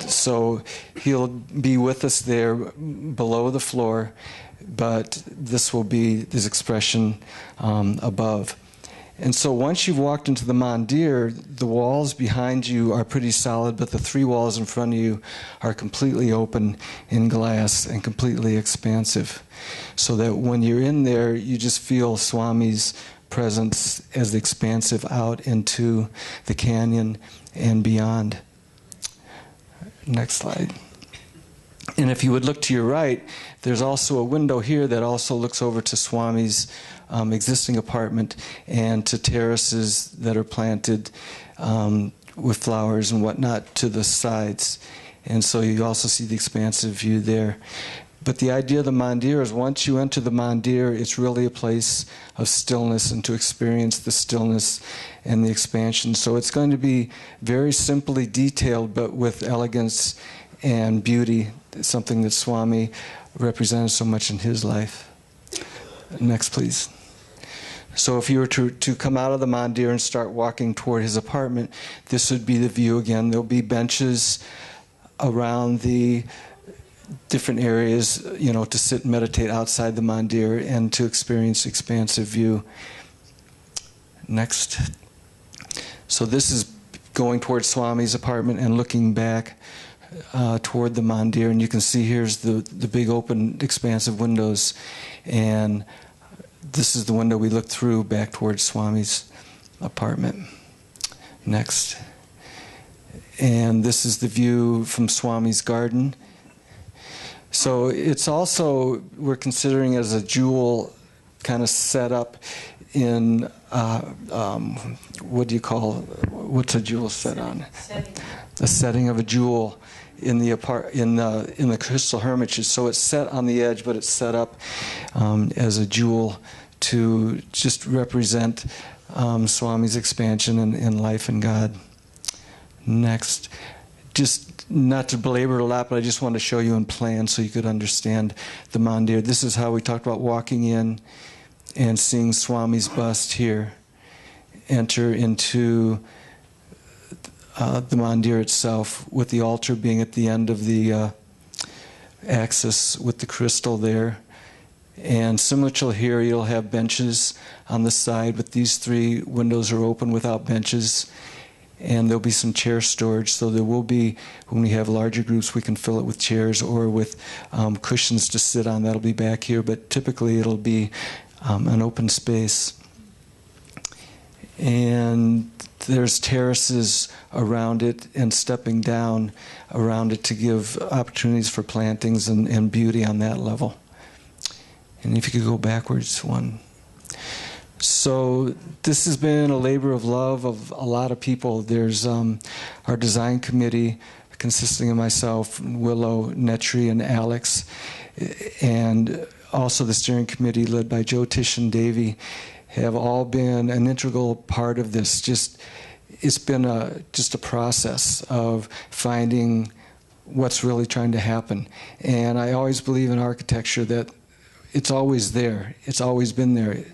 So he'll be with us there below the floor, but this will be his expression above. And so once you've walked into the mandir, the walls behind you are pretty solid, but the three walls in front of you are completely open in glass and completely expansive. So that when you're in there, you just feel Swami's presence as expansive out into the canyon and beyond. Next slide. And if you would look to your right, there's also a window here that also looks over to Swami's existing apartment and to terraces that are planted with flowers and whatnot to the sides. And so you also see the expansive view there. But the idea of the mandir is once you enter the mandir, it's really a place of stillness and to experience the stillness and the expansion. So it's going to be very simply detailed, but with elegance and beauty, something that Swami represented so much in his life. Next, please. So if you were to come out of the mandir and start walking toward his apartment, this would be the view again. There'll be benches around the different areas, you know, to sit and meditate outside the mandir and to experience expansive view. Next. So this is going toward Swami's apartment and looking back toward the mandir, and you can see here's the big open expansive windows, and this is the window we look through back towards Swami's apartment. Next. And this is the view from Swami's garden. So it's also, we're considering as a jewel kind of set up in, what do you call, what's a jewel set on? A setting of a jewel in the crystal hermitage. So it's set on the edge, but it's set up as a jewel to just represent Swami's expansion in life in God. Next. Just not to belabor it a lot, but I just wanted to show you in plan so you could understand the mandir. This is how we talked about walking in and seeing Swami's bust here. Enter into the mandir itself, with the altar being at the end of the axis with the crystal there. And similar to here, you'll have benches on the side, but these three windows are open without benches. And there'll be some chair storage, so there will be, when we have larger groups, we can fill it with chairs or with cushions to sit on. That'll be back here, but typically it'll be an open space. And there's terraces around it and stepping down around it to give opportunities for plantings and beauty on that level. And if you could go backwards one. So this has been a labor of love of a lot of people. There's our design committee consisting of myself, Willow, Netri, and Alex. And also the steering committee led by Joe Tish and Davey have all been an integral part of this. It's been just a process of finding what's really trying to happen. And I always believe in architecture that it's always there. It's always been there.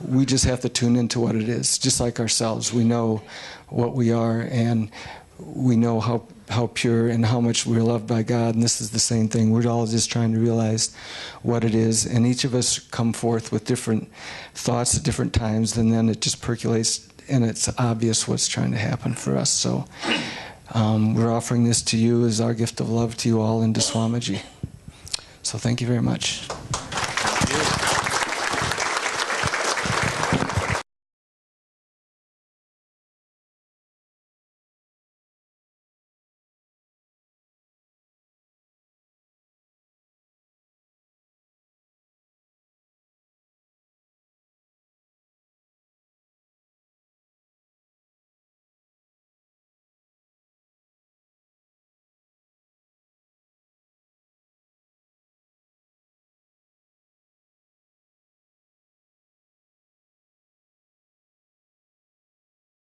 We just have to tune into what it is, just like ourselves. We know what we are, and we know how pure and how much we're loved by God, and this is the same thing. We're all just trying to realize what it is, and each of us come forth with different thoughts at different times, and then it just percolates, and it's obvious what's trying to happen for us. So we're offering this to you as our gift of love to you all in Swamiji. So thank you very much.